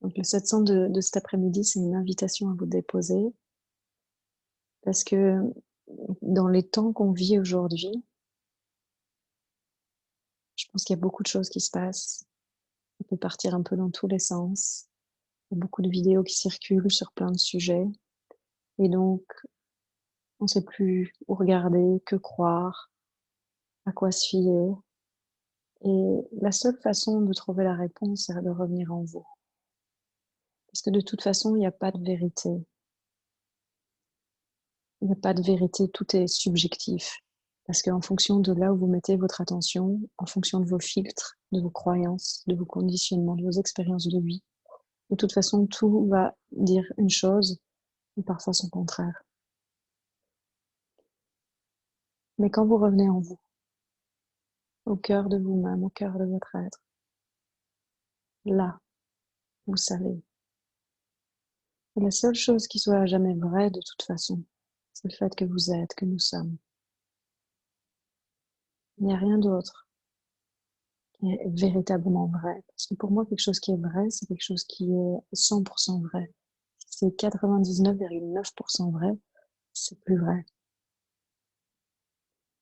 Donc le satsang de cet après-midi, c'est une invitation à vous déposer parce que dans les temps qu'on vit aujourd'hui, je pense qu'il y a beaucoup de choses qui se passent. Ça peut partir un peu dans tous les sens. Il y a beaucoup de vidéos qui circulent sur plein de sujets et donc on ne sait plus où regarder, que croire, à quoi se fier et la seule façon de trouver la réponse, c'est de revenir en vous. Parce que de toute façon, il n'y a pas de vérité. Il n'y a pas de vérité, tout est subjectif. Parce qu'en fonction de là où vous mettez votre attention, en fonction de vos filtres, de vos croyances, de vos conditionnements, de vos expériences de vie, de toute façon, tout va dire une chose et parfois son contraire. Mais quand vous revenez en vous, au cœur de vous-même, au cœur de votre être, là, vous savez. Et la seule chose qui soit jamais vraie de toute façon, c'est le fait que vous êtes, que nous sommes. Il n'y a rien d'autre qui est véritablement vrai. Parce que pour moi, quelque chose qui est vrai, c'est quelque chose qui est 100% vrai. Si c'est 99,9% vrai, c'est plus vrai.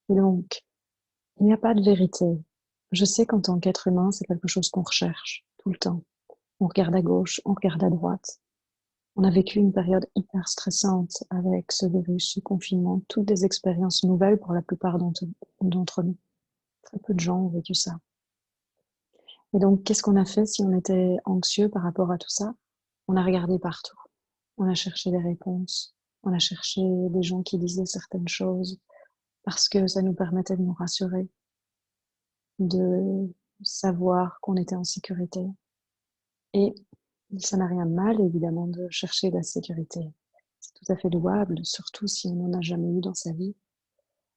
Et donc, il n'y a pas de vérité. Je sais qu'en tant qu'être humain, c'est quelque chose qu'on recherche tout le temps. On regarde à gauche, on regarde à droite. On a vécu une période hyper stressante avec ce virus, ce confinement, toutes des expériences nouvelles pour la plupart d'entre nous. Très peu de gens ont vécu ça. Et donc, qu'est-ce qu'on a fait si on était anxieux par rapport à tout ça? On a regardé partout. On a cherché des réponses. On a cherché des gens qui disaient certaines choses parce que ça nous permettait de nous rassurer, de savoir qu'on était en sécurité. Et ça n'a rien de mal, évidemment, de chercher la sécurité. C'est tout à fait louable, surtout si on n'en a jamais eu dans sa vie.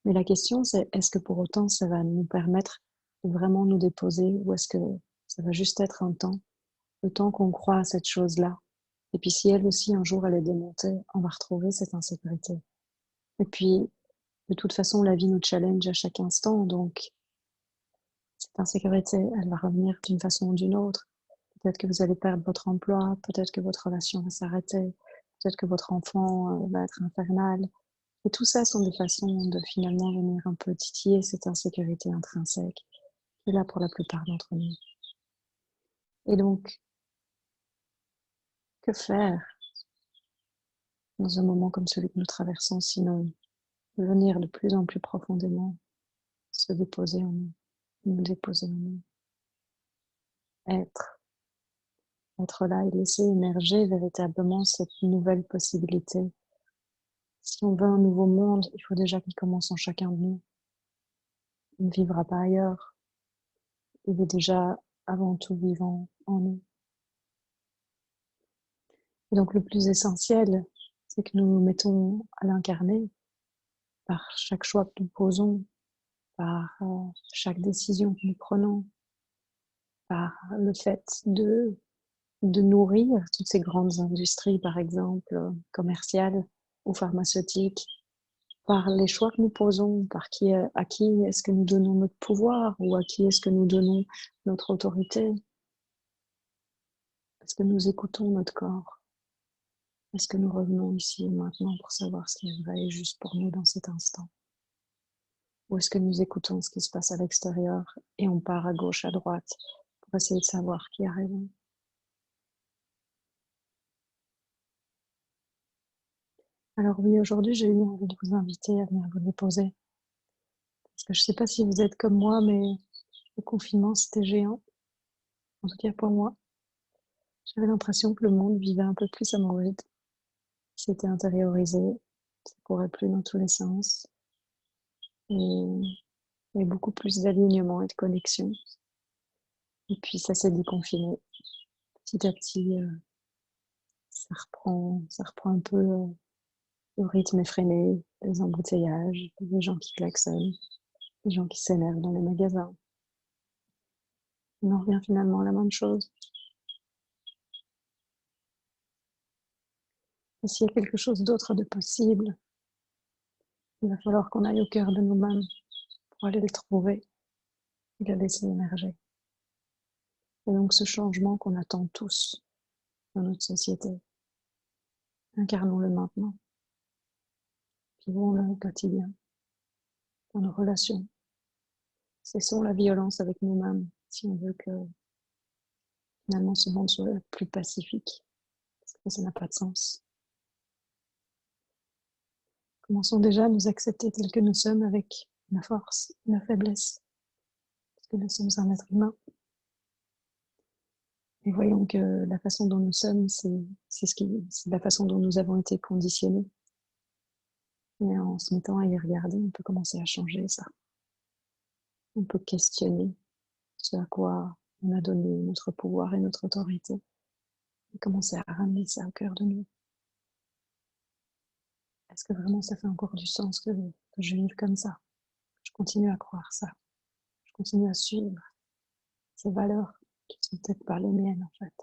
Mais la question, c'est est-ce que pour autant, ça va nous permettre de vraiment nous déposer ou est-ce que ça va juste être un temps, le temps qu'on croit à cette chose-là. Et puis si elle aussi, un jour, elle est démontée, on va retrouver cette insécurité. Et puis, de toute façon, la vie nous challenge à chaque instant, donc cette insécurité, elle va revenir d'une façon ou d'une autre. Peut-être que vous allez perdre votre emploi, peut-être que votre relation va s'arrêter, peut-être que votre enfant va être infernal. Et tout ça sont des façons de finalement venir un peu titiller cette insécurité intrinsèque qui est là pour la plupart d'entre nous. Et donc, que faire dans un moment comme celui que nous traversons, sinon venir de plus en plus profondément, se déposer en nous, nous déposer en nous, être, être là et laisser émerger véritablement cette nouvelle possibilité. Si on veut un nouveau monde, il faut déjà qu'il commence en chacun de nous. On ne vivra pas ailleurs. Il est déjà avant tout vivant en nous. Et donc le plus essentiel, c'est que nous nous mettons à l'incarner par chaque choix que nous posons, par chaque décision que nous prenons, par le fait de nourrir toutes ces grandes industries, par exemple, commerciales ou pharmaceutiques, par les choix que nous posons, à qui est-ce que nous donnons notre pouvoir ou à qui est-ce que nous donnons notre autorité. Est-ce que nous écoutons notre corps? Est-ce que nous revenons ici et maintenant pour savoir ce qui est vrai et juste pour nous dans cet instant? Ou est-ce que nous écoutons ce qui se passe à l'extérieur et on part à gauche, à droite pour essayer de savoir qui a raison? Alors oui, aujourd'hui, j'ai eu envie de vous inviter à venir vous déposer. Parce que je ne sais pas si vous êtes comme moi, mais le confinement, c'était géant. En tout cas pour moi. J'avais l'impression que le monde vivait un peu plus à mon rythme. C'était intériorisé, ça courait plus dans tous les sens. Et il y avait beaucoup plus d'alignement et de connexion. Et puis ça s'est déconfiné. Petit à petit, ça reprend un peu le rythme effréné, les embouteillages, les gens qui klaxonnent, les gens qui s'énervent dans les magasins. On en revient finalement à la même chose. Et s'il y a quelque chose d'autre de possible, il va falloir qu'on aille au cœur de nous-mêmes pour aller le trouver et le laisser émerger. Et donc ce changement qu'on attend tous, dans notre société. Incarnons-le maintenant. Vivons-le au quotidien, dans nos relations. Cessons la violence avec nous-mêmes si on veut que finalement ce monde soit plus pacifique. Parce que ça n'a pas de sens. Commençons déjà à nous accepter tels que nous sommes avec nos forces, nos faiblesses. Parce que nous sommes un être humain. Et voyons que la façon dont nous sommes, c'est la façon dont nous avons été conditionnés. Et en se mettant à y regarder, on peut commencer à changer ça. On peut questionner ce à quoi on a donné notre pouvoir et notre autorité. Et commencer à ramener ça au cœur de nous. Est-ce que vraiment ça fait encore du sens que je vive comme ça? Je continue à croire ça. Je continue à suivre ces valeurs qui sont peut-être pas les miennes en fait.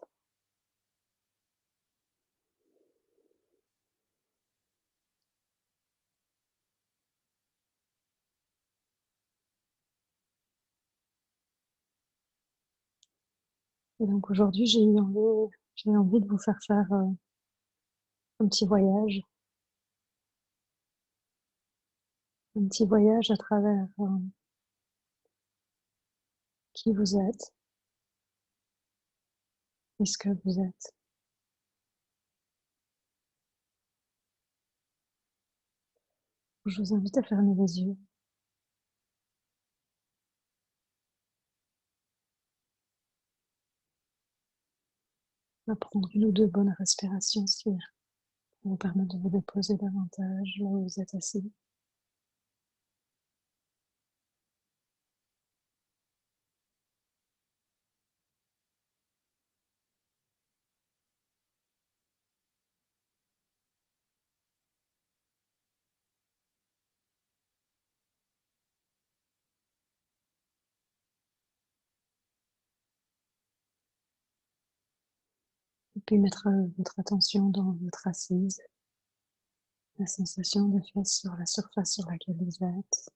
Et donc aujourd'hui, j'ai envie de vous faire un petit voyage. Un petit voyage à travers qui vous êtes et ce que vous êtes. Je vous invite à fermer les yeux, à prendre une ou deux bonnes respirations si ça vous permet de vous déposer davantage là où vous êtes assis. Et puis mettre votre attention dans votre assise, la sensation de fesses sur la surface sur laquelle vous êtes.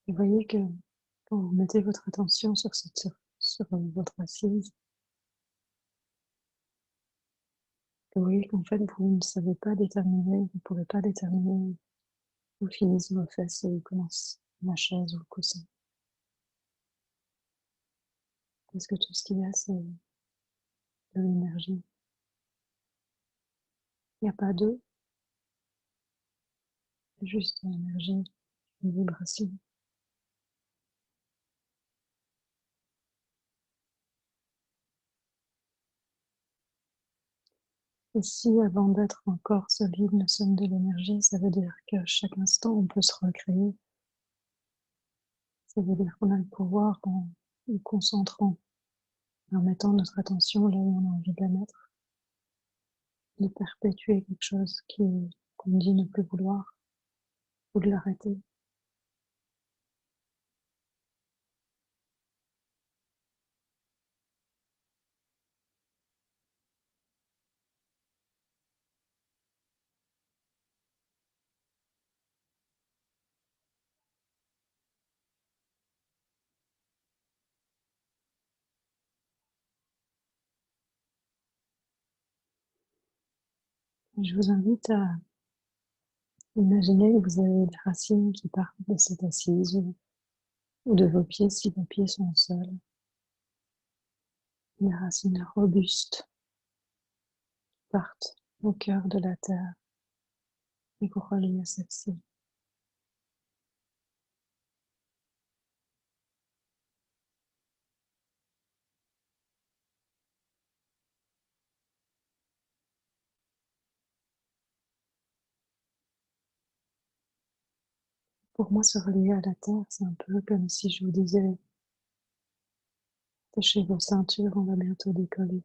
Et voyez que quand vous mettez votre attention sur votre assise, vous voyez qu'en fait vous ne savez pas déterminer, vous ne pouvez pas déterminer où finissent vos fesses et où commence la chaise ou le coussin. Parce que tout ce qu'il y a, c'est de l'énergie. Il n'y a pas d'eux, juste de l'énergie, une vibration. Et si avant d'être encore solide, nous sommes de l'énergie, ça veut dire qu'à chaque instant, on peut se recréer. Ça veut dire qu'on a le pouvoir, en nous concentrant, en mettant notre attention là où on a envie de la mettre, de perpétuer quelque chose qu'on dit ne plus vouloir, ou de l'arrêter. Et je vous invite à imaginer que vous avez des racines qui partent de cette assise ou de vos pieds si vos pieds sont au sol. Des racines robustes partent au cœur de la terre et vous relient à celle-ci. Pour moi, se relier à la terre, c'est un peu comme si je vous disais, attachez vos ceintures, on va bientôt décoller.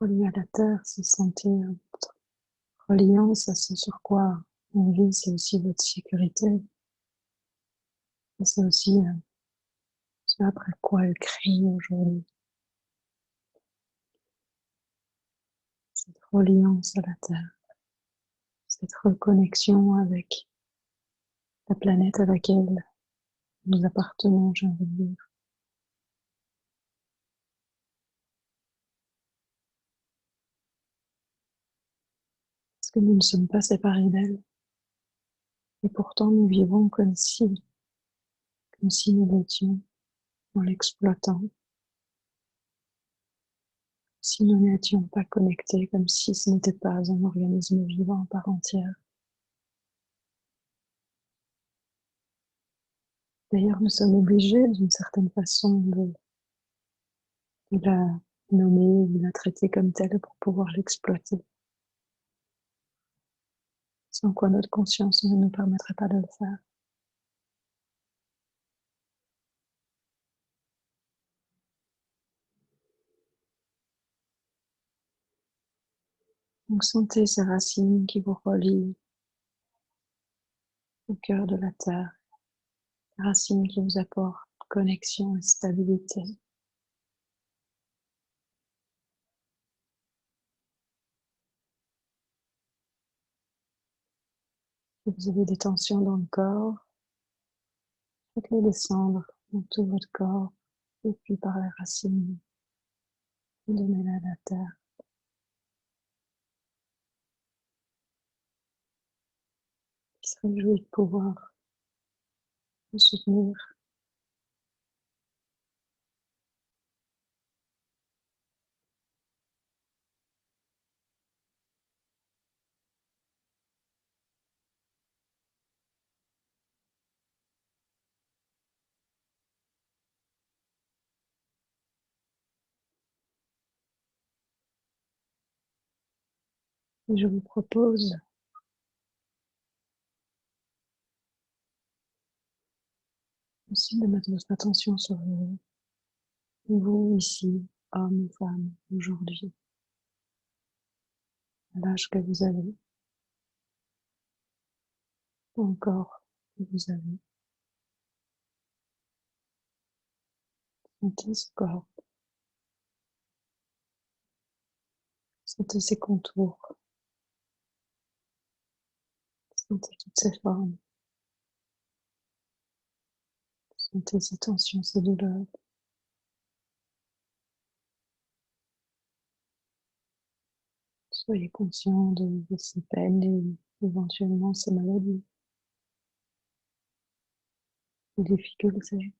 Relier à la terre, c'est sentir votre reliance à ce sur quoi on vit, c'est aussi votre sécurité. Et c'est aussi ce après quoi elle crie aujourd'hui. cette reliance à la Terre, cette reconnexion avec la planète à laquelle nous appartenons, j'ai envie de dire. Parce que nous ne sommes pas séparés d'elle. Et pourtant, nous vivons comme si nous l'étions, en l'exploitant, si nous n'étions pas connectés, comme si ce n'était pas un organisme vivant à part entière. D'ailleurs, nous sommes obligés, d'une certaine façon, de la nommer, de la traiter comme telle pour pouvoir l'exploiter. Sans quoi notre conscience ne nous permettrait pas de le faire. Donc, sentez ces racines qui vous relient au cœur de la terre, ces racines qui vous apportent connexion et stabilité. Si vous avez des tensions dans le corps, faites-les descendre dans tout votre corps, et puis par les racines, donnez-les à la terre, qui se réjouit de pouvoir vous soutenir. Et je vous propose aussi de mettre votre attention sur vous, vous ici, homme ou femme, aujourd'hui, à l'âge que vous avez, ou encore que vous avez. Sentez ce corps, sentez ses contours, sentez toutes ces formes, sentez ces tensions, ces douleurs. Soyez conscient de ces peines et éventuellement ces maladies, ces difficultés.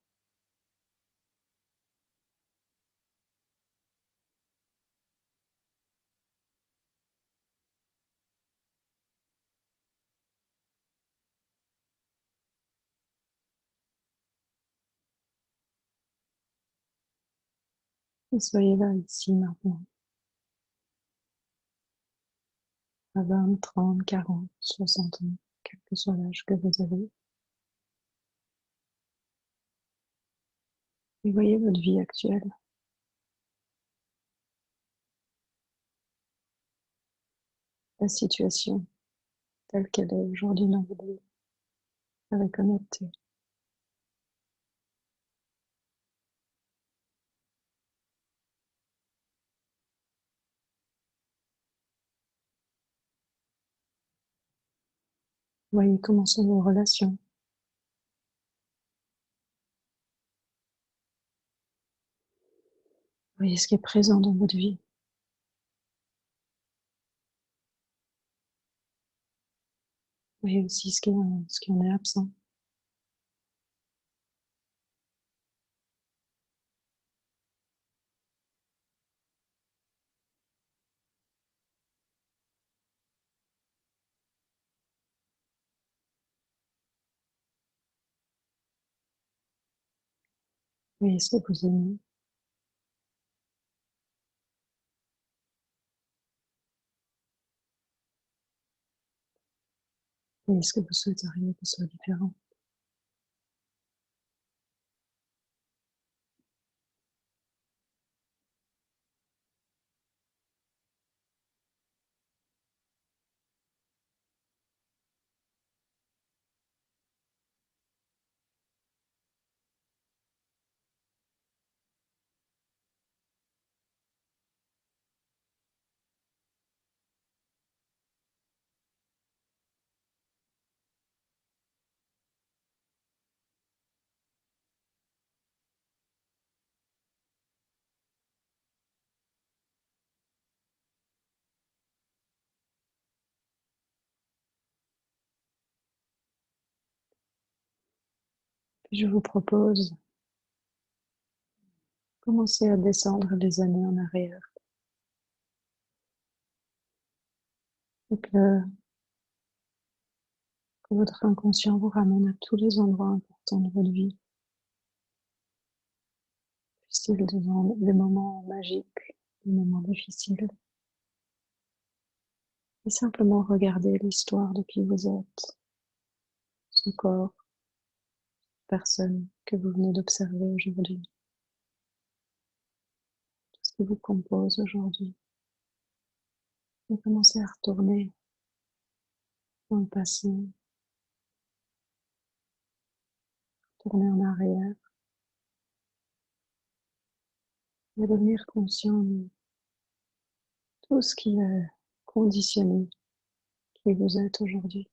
Et soyez là, ici, maintenant, à 20, 30, 40, 60 ans, quel que soit l'âge que vous avez. Et voyez votre vie actuelle, la situation telle qu'elle est aujourd'hui dans votre vie, avec honnêteté. Voyez comment sont vos relations. Voyez ce qui est présent dans votre vie. Voyez aussi ce qui en est absent. Voyez ce que vous aimez. Voyez ce que vous souhaiteriez que ce soit différent. Puis je vous propose, commencer à descendre les années en arrière et que votre inconscient vous ramène à tous les endroits importants de votre vie, style des moments magiques, des moments difficiles, et simplement regarder l'histoire de qui vous êtes, ce corps, personne que vous venez d'observer aujourd'hui, tout ce qui vous compose aujourd'hui, et commencer à retourner dans le passé, tourner en arrière, et devenir conscient de tout ce qui a conditionné qui vous êtes aujourd'hui.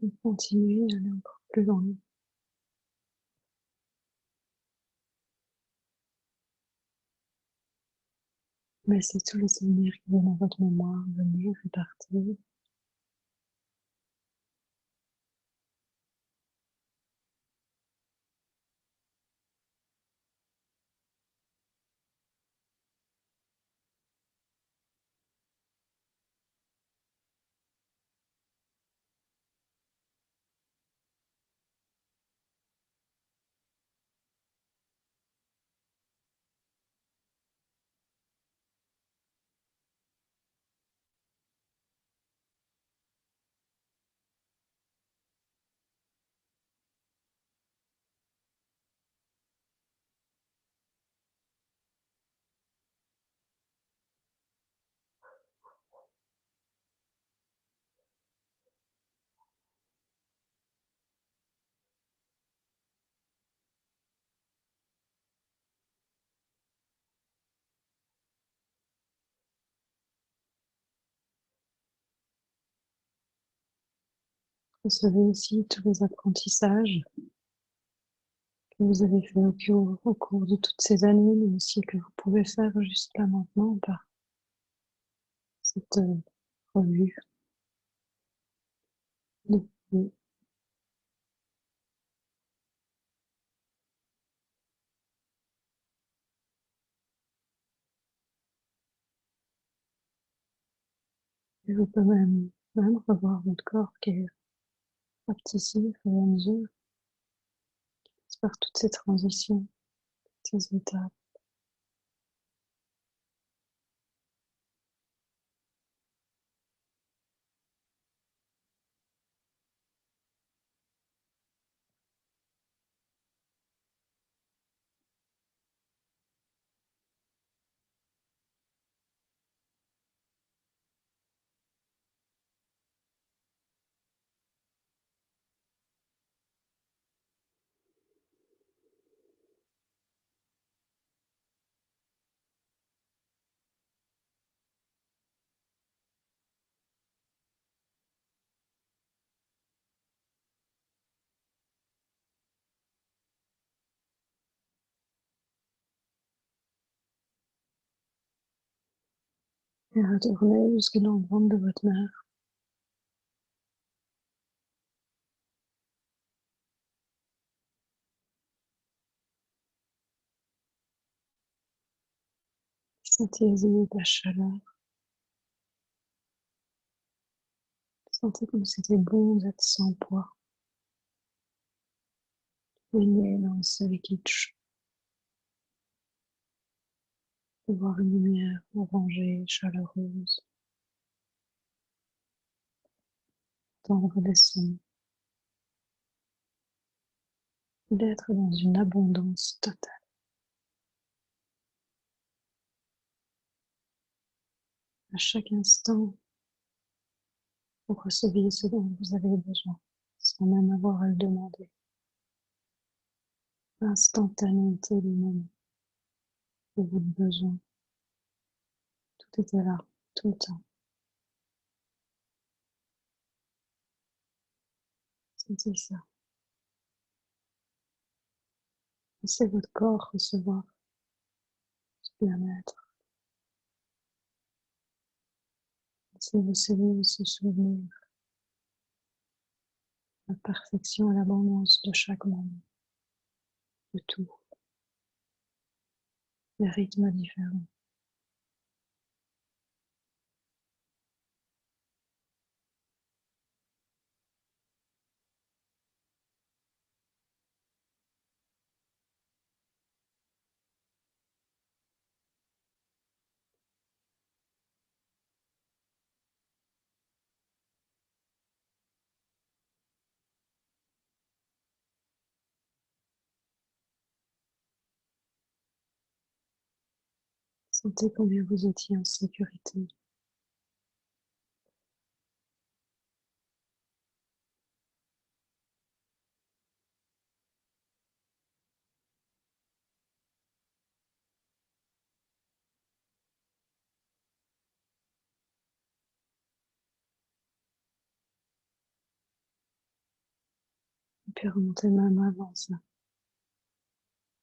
Et continuez à aller encore plus loin. Laissez tous les souvenirs qui viennent à votre mémoire venir et partir. Recevez aussi tous les apprentissages que vous avez fait au cours de toutes ces années, mais aussi que vous pouvez faire juste là maintenant par cette revue de vie. Et vous pouvez même revoir votre corps qui est factice à mesure, par toutes ces transitions, ces étapes. Et retournez jusque dans le ventre de votre mère. Sentez-y de la chaleur. Sentez comme c'était bon d'être sans poids. Baigné dans ce liquide chaud. De voir une lumière orangée, chaleureuse. Entendre des sons. D'être dans une abondance totale. À chaque instant, vous receviez ce dont vous avez besoin, sans même avoir à le demander. L'instantanéité du moment, de votre besoin. Tout était là, tout le temps. Sentez ça. Laissez votre corps recevoir ce bien-être. Laissez vos cellules se souvenir de la perfection et l'abondance de chaque moment, de tout, des rythmes différents. Sentez combien vous étiez en sécurité. Et puis remontez même avant ça,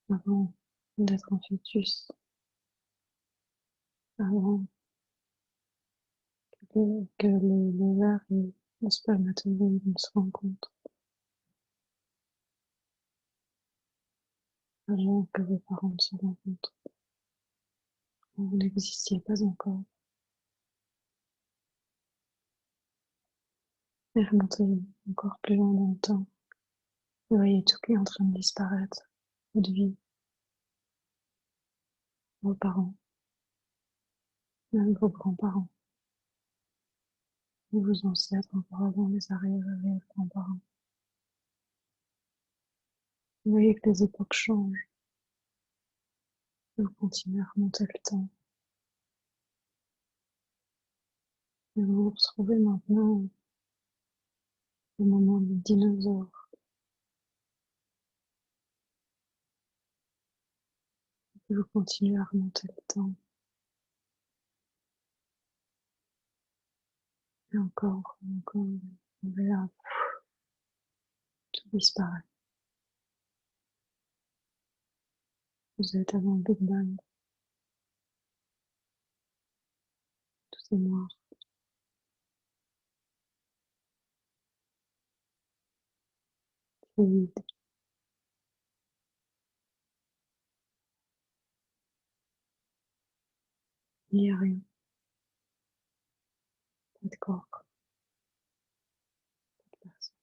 avant d'être en fœtus, avant que le verre et le spermatozoïde ne se rencontrent, avant que vos parents ne se rencontrent. Vous n'existiez pas encore. Et remontez encore plus loin dans le temps. Vous voyez tout qui est en train de disparaître. Votre vie, vos parents, même vos grands-parents, vos ancêtres encore avant les arrière-grands-parents. Vous voyez que les époques changent. Vous continuez à remonter le temps. Et vous vous retrouvez maintenant au moment des dinosaures. Et vous continuez à remonter le temps. Et encore, et là, tout disparaît. Vous êtes avant le Big Bang. Tout est noir. C'est vide. Il n'y a rien. Pas de corps, pas de personne.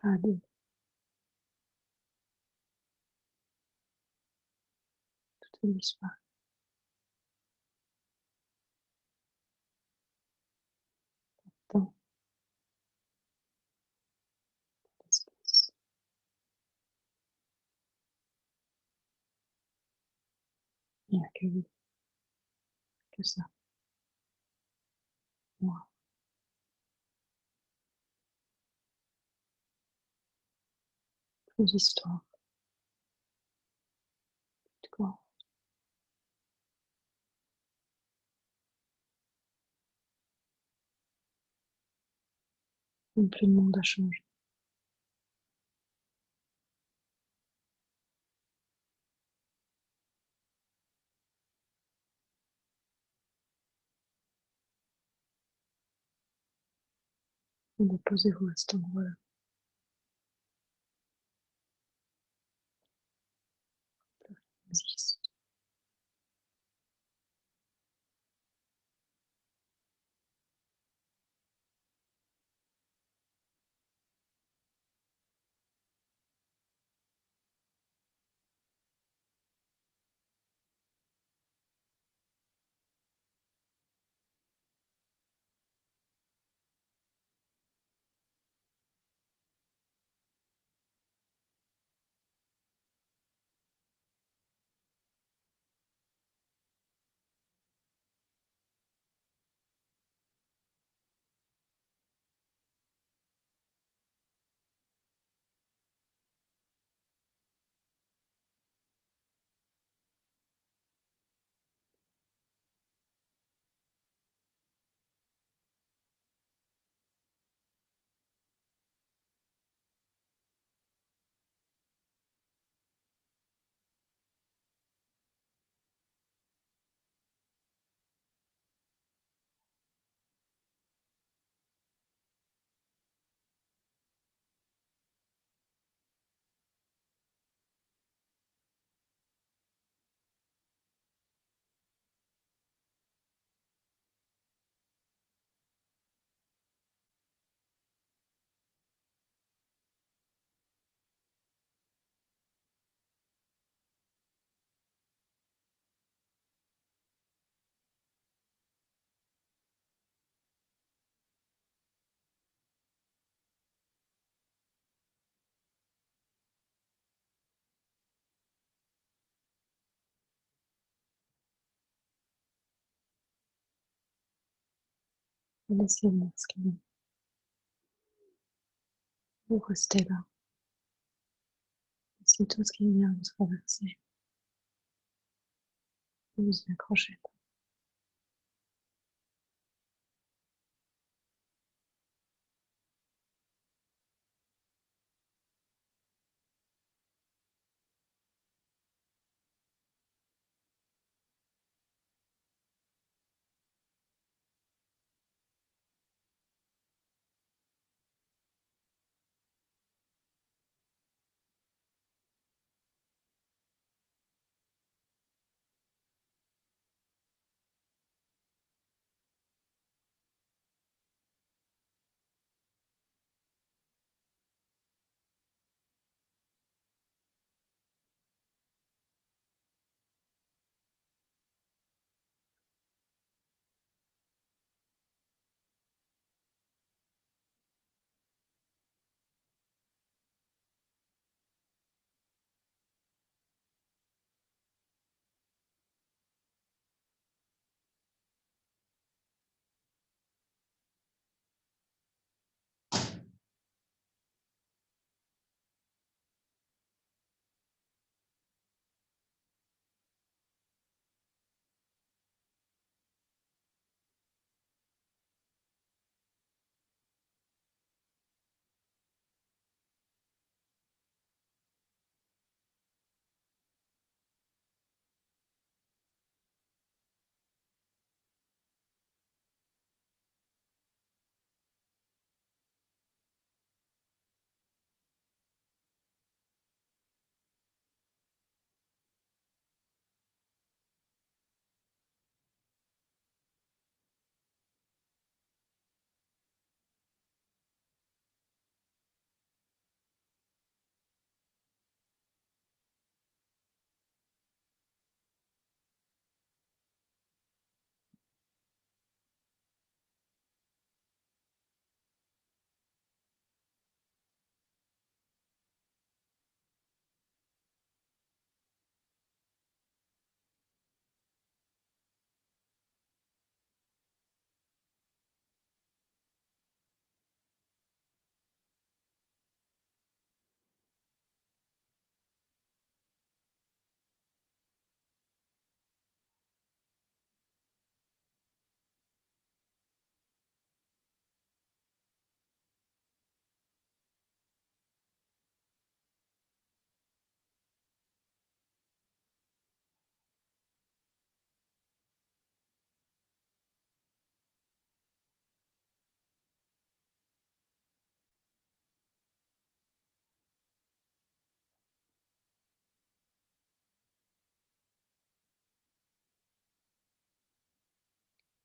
Pas de. Tout est disparu. Temps, espace. Il n'y a que vous, que ça. Moi, vos histoires, de corps. Même plus le monde a changé. Déposez-vous à cet endroit-là. Laissez venir ce qui vient. Vous restez là. Si tout ce qui vient vous traverser, vous y accrochez.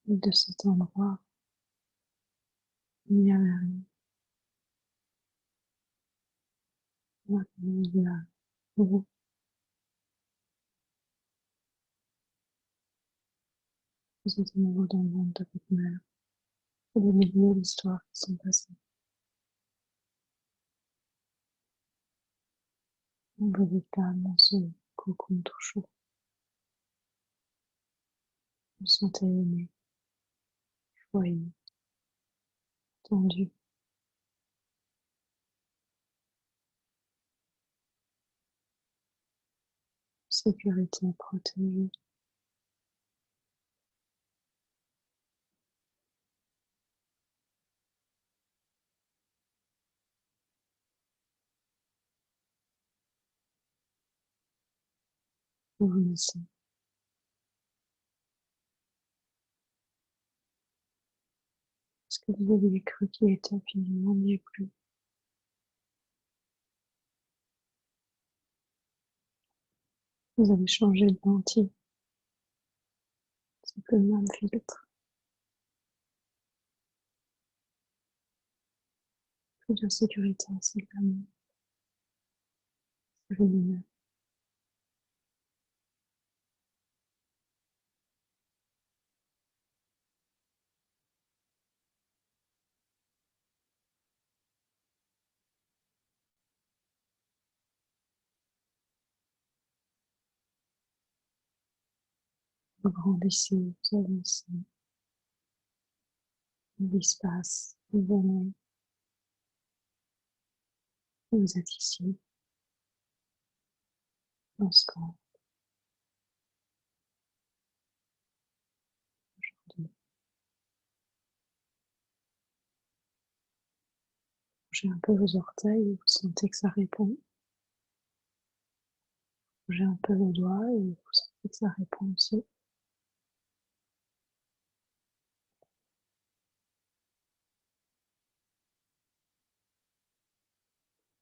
Et de cet endroit, il n'y avait rien. Maintenant, il y a vous. Vous êtes à nouveau dans le monde de votre mère. Et des milliers d'histoires qui sont passées. Vous êtes là dans ce cocon tout chaud. Vous sentez aimé, choyé, tendu, sécurité, protégé. Vous vous laissez. Ce que vous aviez cru qui était infiniment n'y est plus. Vous avez changé de lentille. C'est plus le même filtre. Plus de sécurité, c'est de l'amour. C'est lumineux. Vous grandissez, vous avancez. La vie se passe, vous venez, vous êtes ici, dans ce corps. Bougez un peu vos orteils, vous sentez que ça répond. Bougez un peu vos doigts et vous sentez que ça répond aussi.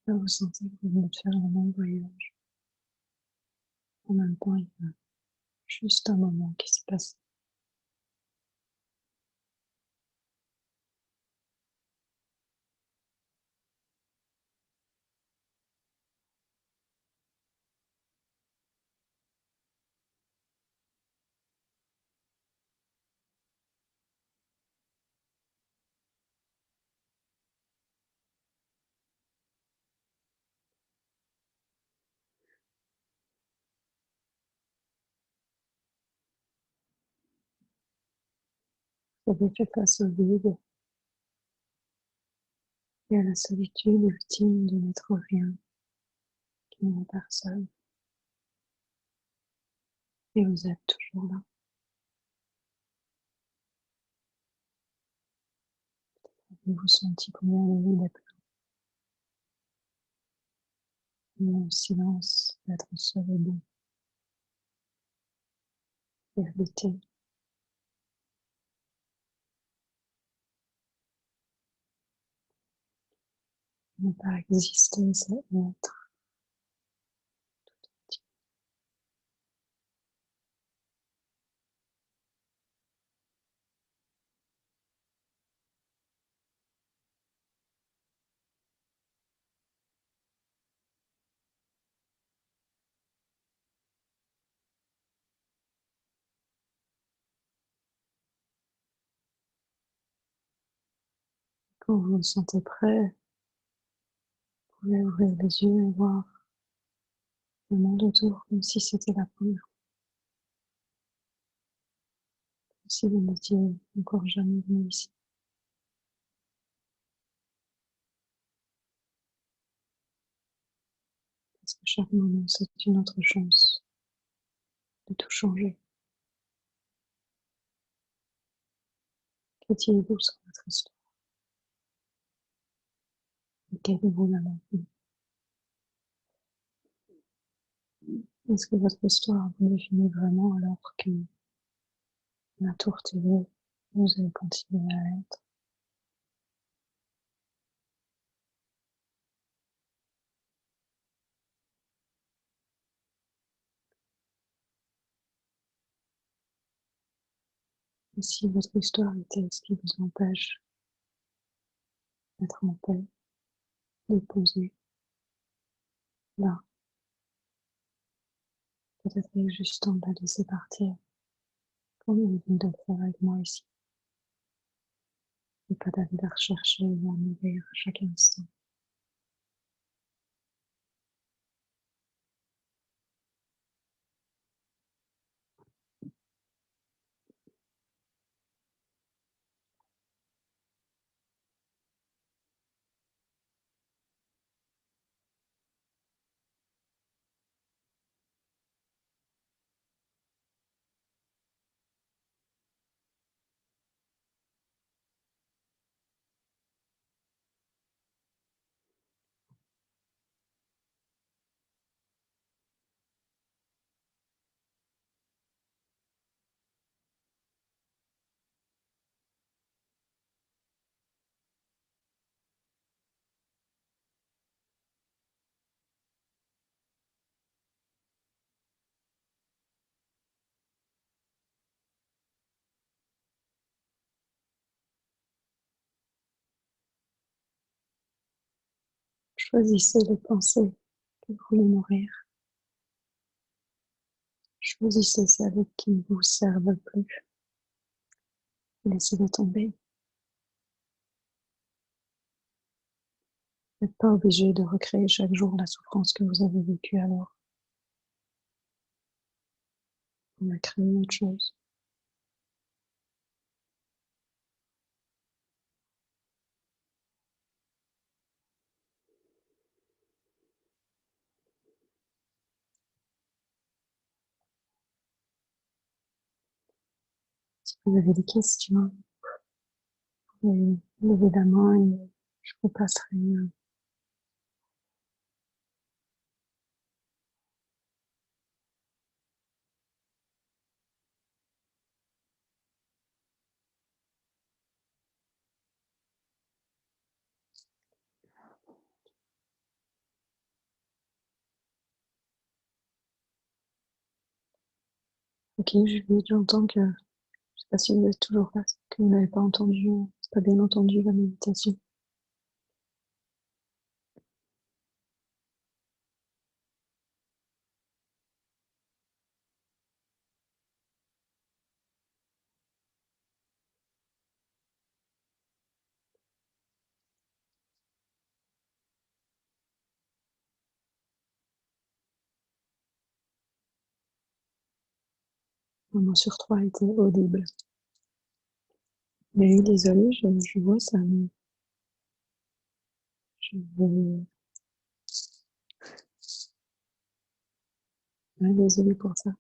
Là, vous sentez que vous venez de faire un long voyage. En même temps, il y a juste un moment qui se passe. Vous avez fait face au vide et à la solitude ultime de n'être rien, qui n'est personne. Et vous êtes toujours là. Vous vous sentez combien le vide est plein. Le silence d'être seul et bon. Et habiter. Ne pas exister, c'est être. Quand vous vous sentez prêt, vous pouvez ouvrir les yeux et voir le monde autour comme si c'était la première fois, comme si vous n'étiez encore jamais venu ici. Parce que chaque moment, c'est une autre chance de tout changer. Qu'étiez-vous sur votre histoire? Et qu'avez-vous là maintenant? Est-ce que votre histoire vous définit vraiment alors que la tout retiré, vous allez continuer à être? Et si votre histoire était ce qui vous empêche d'être en paix, de poser là, peut-être juste en de la laisser partir, comme vous venez de le faire avec moi ici, et pas d'aller la rechercher ou à nourrir à chaque instant. Choisissez les pensées que vous voulez nourrir. Choisissez celles qui ne vous servent plus. Laissez-les tomber. Vous n'êtes pas obligé de recréer chaque jour la souffrance que vous avez vécue alors. On a créé autre chose. Si vous avez des questions, vous pouvez lever la main et je vous passerai. Ok, j'entends que, je sais pas si vous êtes toujours là, que vous n'avez pas entendu, pas bien entendu la méditation. Maman sur 3 était audible. Mais oui, désolée, je vois ça, mais je vais, ouais, désolée pour ça.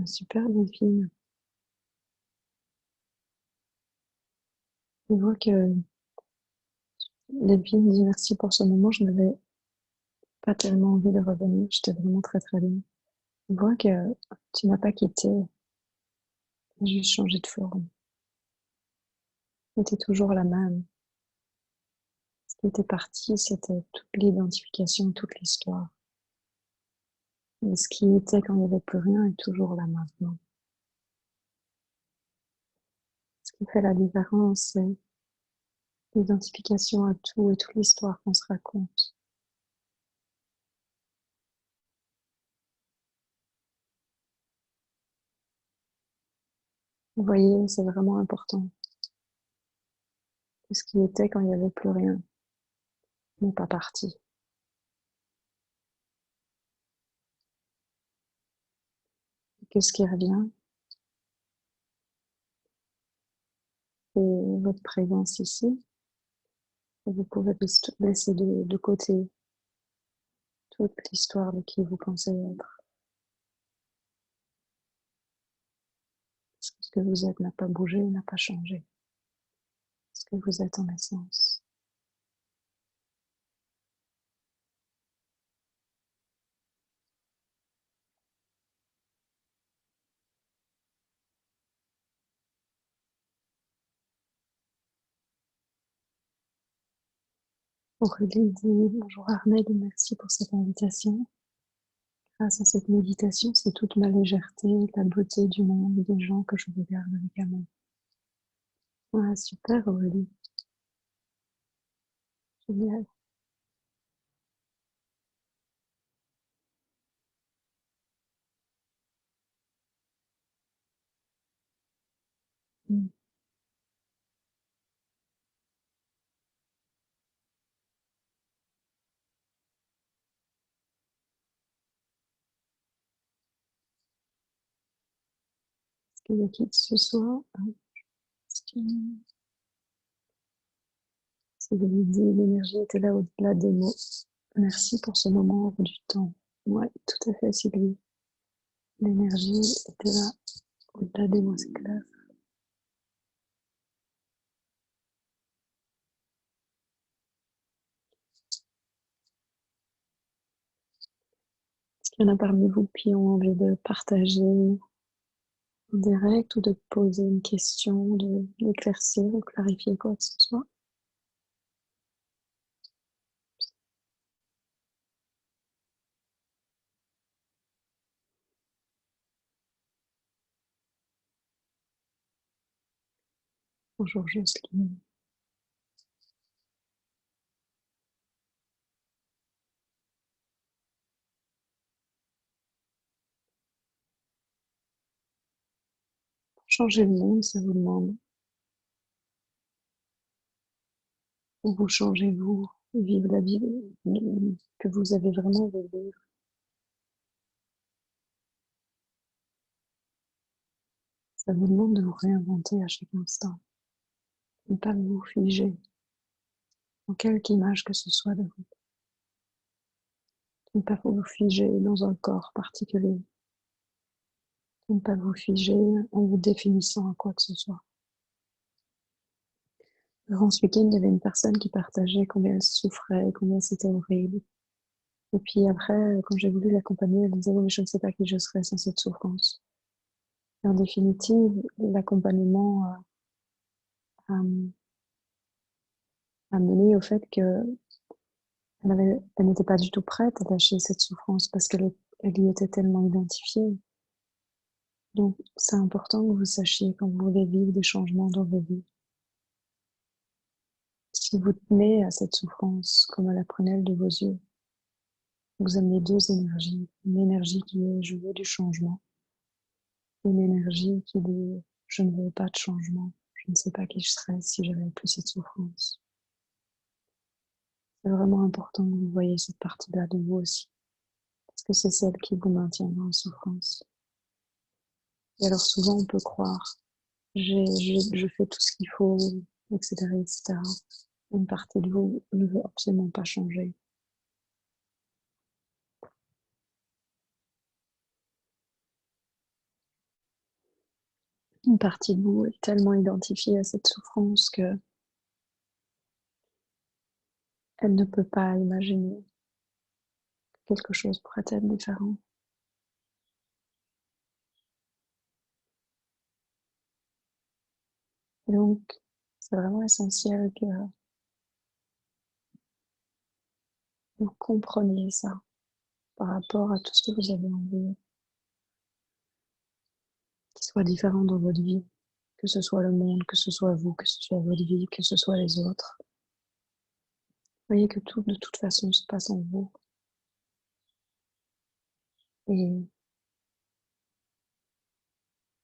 Super, Delphine. Je vois que Delphine dit merci pour ce moment. Je n'avais pas tellement envie de revenir. J'étais vraiment très très bien. Je vois que tu n'as pas quitté, tu as juste changé de forme. Tu étais toujours la même. Ce qui était parti, c'était toute l'identification, toute l'histoire. Et ce qui était quand il n'y avait plus rien est toujours là maintenant. Ce qui fait la différence, c'est l'identification à tout et toute l'histoire qu'on se raconte. Vous voyez, c'est vraiment important. Ce qui était quand il n'y avait plus rien n'est pas parti. Et que ce qui revient, c'est votre présence ici. Et vous pouvez laisser de côté toute l'histoire de qui vous pensez être. Parce que ce que vous êtes n'a pas bougé, n'a pas changé. Ce que vous êtes en essence. Aurélie dit bonjour Armel et merci pour cette invitation. Grâce à cette méditation, c'est toute ma légèreté, la beauté du monde et des gens que je regarde avec amour. Ah, super Aurélie. Génial. Mm. Est-ce qu'il y a qui ce soir? C'est dit, l'énergie était là au-delà des mots. Merci pour ce moment hors du temps. Oui, tout à fait, Sylvie. L'énergie était là au-delà des mots, c'est clair. Est-ce qu'il y en a parmi vous qui ont envie de partager en direct ou de poser une question, d'éclaircir ou clarifier quoi que ce soit? Bonjour Jocelyne. Changer le monde, ça vous demande. Ou vous changez vous, vivre la vie que vous avez vraiment envie de vivre. Ça vous demande de vous réinventer à chaque instant. Ne pas vous figer en quelque image que ce soit de vous. Ne pas vous figer dans un corps particulier. Ne pas vous figer en vous définissant à quoi que ce soit. Durant ce week-end, il y avait une personne qui partageait combien elle souffrait, combien c'était horrible. Et puis après, quand j'ai voulu l'accompagner, elle disait: «Oui, mais je ne sais pas qui je serais sans cette souffrance.» Et en définitive, l'accompagnement a mené au fait qu'elle n'était pas du tout prête à lâcher cette souffrance parce elle y était tellement identifiée. Donc, c'est important que vous sachiez quand vous voulez vivre des changements dans vos vies. Si vous tenez à cette souffrance comme à la prunelle de vos yeux, vous amenez deux énergies. Une énergie qui est: je veux du changement. Une énergie qui dit: je ne veux pas de changement. Je ne sais pas qui je serais si j'avais plus cette souffrance. C'est vraiment important que vous voyez cette partie-là de vous aussi, parce que c'est celle qui vous maintient en souffrance. Et alors souvent on peut croire: je fais tout ce qu'il faut, etc., etc. Une partie de vous ne veut absolument pas changer. Une partie de vous est tellement identifiée à cette souffrance que elle ne peut pas imaginer que quelque chose pourrait être différent. Et donc, c'est vraiment essentiel que vous compreniez ça par rapport à tout ce que vous avez envie qui soit différent dans votre vie, que ce soit le monde, que ce soit vous, que ce soit votre vie, que ce soit les autres. Voyez que tout, de toute façon, se passe en vous. Et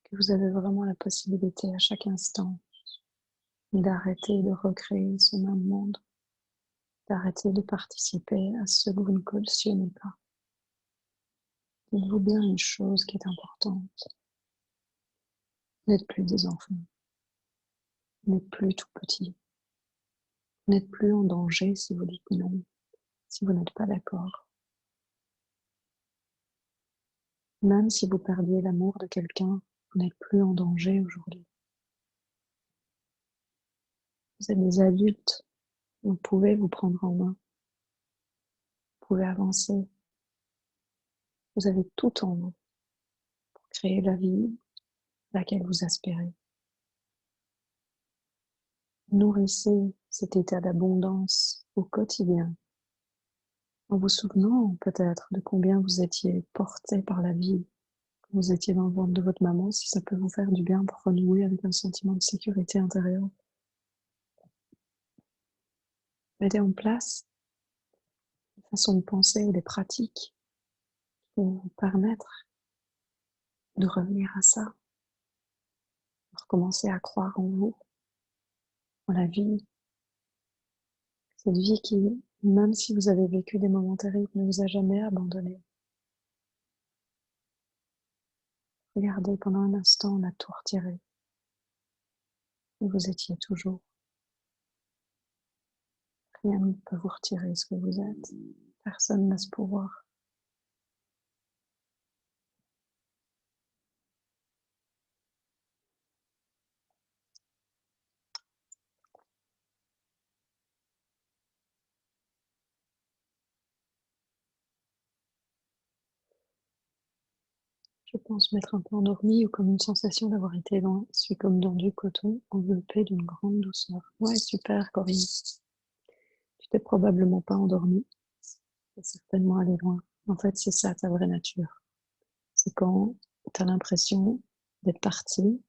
que vous avez vraiment la possibilité à chaque instant d'arrêter de recréer ce même monde, d'arrêter de participer à ce que vous ne cautionnez pas. Dites-vous bien une chose qui est importante: vous n'êtes plus des enfants, vous n'êtes plus tout petit, vous n'êtes plus en danger si vous dites non, si vous n'êtes pas d'accord. Même si vous perdiez l'amour de quelqu'un, vous n'êtes plus en danger aujourd'hui. Vous êtes des adultes, vous pouvez vous prendre en main, vous pouvez avancer. Vous avez tout en vous pour créer la vie à laquelle vous aspirez. Nourrissez cet état d'abondance au quotidien, en vous souvenant peut-être de combien vous étiez porté par la vie quand vous étiez dans le ventre de votre maman, si ça peut vous faire du bien pour renouer avec un sentiment de sécurité intérieure. Mettez en place des façons de penser ou des pratiques qui vont vous permettre de revenir à ça, de recommencer à croire en vous, en la vie. Cette vie qui, même si vous avez vécu des moments terribles, ne vous a jamais abandonné. Regardez pendant un instant, on a tout retiré. Et vous étiez toujours. Rien ne peut vous retirer ce que vous êtes. Personne n'a ce pouvoir. Je pense m'être un peu endormie ou comme une sensation d'avoir été suis comme dans du coton enveloppé d'une grande douceur. Ouais, super, Corinne. Tu t'es probablement pas endormie. C'est certainement allé loin. En fait, c'est ça ta vraie nature. C'est quand tu as l'impression d'être partie,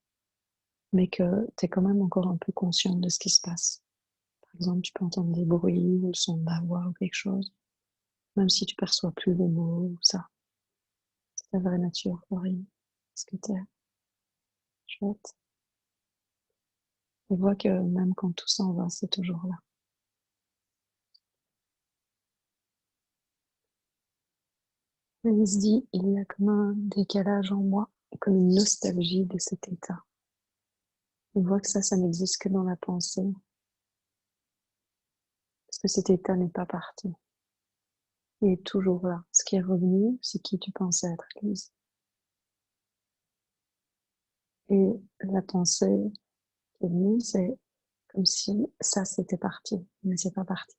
mais que tu es quand même encore un peu consciente de ce qui se passe. Par exemple, tu peux entendre des bruits ou le son de ma voix ou quelque chose, même si tu perçois plus les mots ou ça. C'est ta vraie nature, Corinne. Ce que tu es. Chouette. Et vois que même quand tout s'en va, c'est toujours là. Et il se dit, il y a comme un décalage en moi, comme une nostalgie de cet état. Il voit que ça n'existe que dans la pensée, parce que cet état n'est pas parti. Il est toujours là. Ce qui est revenu, c'est qui tu pensais être, Lise. Et la pensée qui est venue, c'est comme si ça c'était parti, mais c'est pas parti.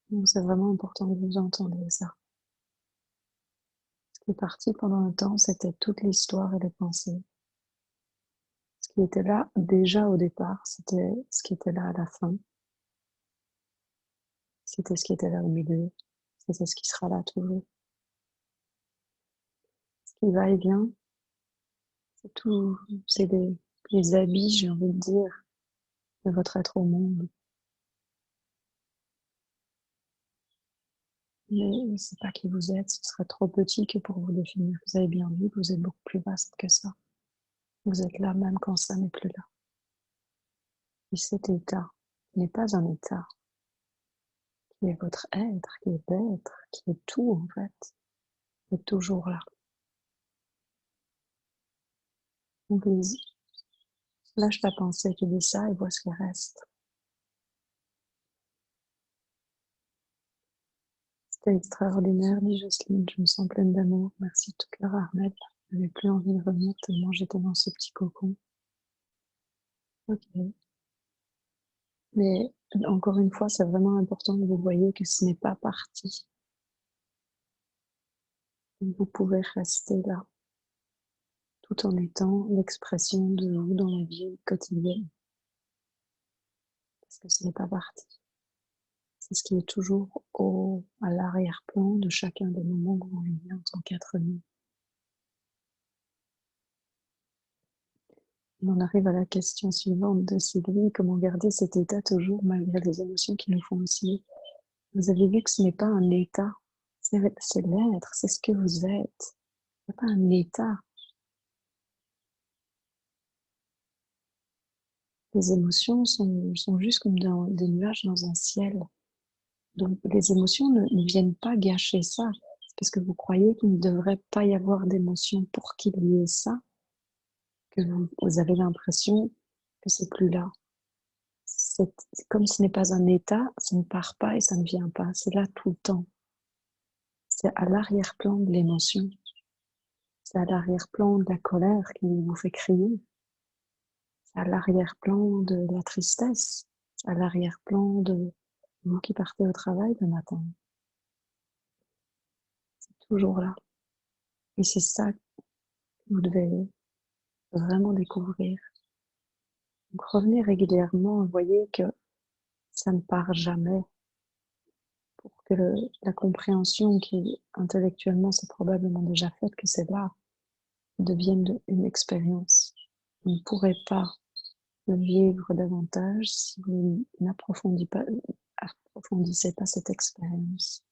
Donc c'est vraiment important que vous entendiez ça. Ce qui est parti pendant un temps, c'était toute l'histoire et les pensées. Ce qui était là déjà au départ, c'était ce qui était là à la fin. C'était ce qui était là au milieu. C'était ce qui sera là toujours. Ce qui va et vient, c'est tout, c'est les habits, j'ai envie de dire, de votre être au monde. Mais c'est pas qui vous êtes, ce serait trop petit que pour vous définir. Vous avez bien vu que vous êtes beaucoup plus vaste que ça. Vous êtes là même quand ça n'est plus là. Et cet état n'est pas un état, qui est votre être, qui est d'être, qui est tout en fait, est toujours là. Donc lâche ta pensée qui dit ça et vois ce qui reste. C'était extraordinaire, dit Jocelyne, je me sens pleine d'amour. Merci de tout cœur, Ahmed. Je n'avais plus envie de revenir tellement j'étais dans ce petit cocon. Ok. Mais encore une fois, c'est vraiment important que vous voyez que ce n'est pas parti. Vous pouvez rester là, tout en étant l'expression de vous dans la vie quotidienne. Parce que ce n'est pas parti. C'est ce qui est toujours à l'arrière-plan de chacun des moments que vous vivez en tant qu'être humain. On arrive à la question suivante de Sylvie, comment garder cet état toujours malgré les émotions qui nous font osciller. Vous avez vu que ce n'est pas un état, c'est l'être, c'est ce que vous êtes. Ce n'est pas un état. Les émotions sont juste comme des nuages dans un ciel. Donc les émotions ne viennent pas gâcher ça. C'est parce que vous croyez qu'il ne devrait pas y avoir d'émotions pour qu'il y ait ça, que vous avez l'impression que c'est plus là. Comme ce n'est pas un état, ça ne part pas et ça ne vient pas. C'est là tout le temps. C'est à l'arrière-plan de l'émotion. C'est à l'arrière-plan de la colère qui vous fait crier. C'est à l'arrière-plan de la tristesse. C'est à l'arrière-plan de vous qui partez au travail le matin. C'est toujours là. Et c'est ça que vous devez vraiment découvrir. Donc revenez régulièrement, voyez que ça ne part jamais pour que la compréhension qui intellectuellement c'est probablement déjà faite que c'est là devienne une expérience. Vous ne pourrez pas le vivre davantage si vous approfondissez pas cette expérience.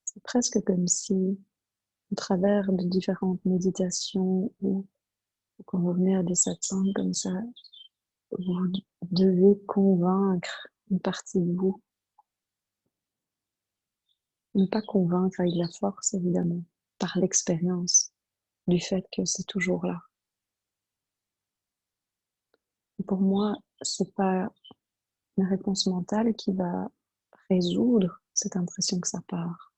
C'est presque comme si, au travers de différentes méditations ou quand vous venez à des satsangs comme ça, vous devez convaincre une partie de vous. Ne pas convaincre avec de la force, évidemment, par l'expérience du fait que c'est toujours là. Et pour moi, c'est pas une réponse mentale qui va résoudre cette impression que ça part.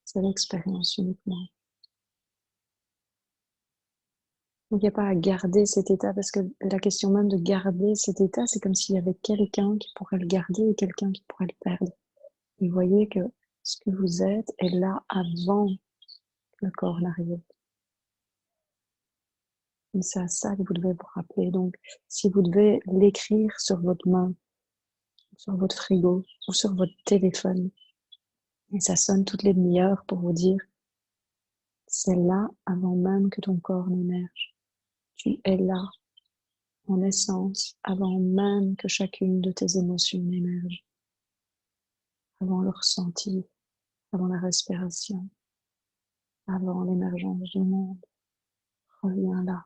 C'est l'expérience uniquement. Donc il n'y a pas à garder cet état, parce que la question même de garder cet état, c'est comme s'il y avait quelqu'un qui pourrait le garder et quelqu'un qui pourrait le perdre. Et vous voyez que ce que vous êtes est là avant que le corps n'arrive. Et c'est à ça que vous devez vous rappeler. Donc, si vous devez l'écrire sur votre main, sur votre frigo ou sur votre téléphone, et ça sonne toutes les demi-heures pour vous dire, c'est là avant même que ton corps n'émerge. Tu es là, en essence, avant même que chacune de tes émotions n'émerge, avant le ressenti, avant la respiration. avant l'émergence du monde, reviens là,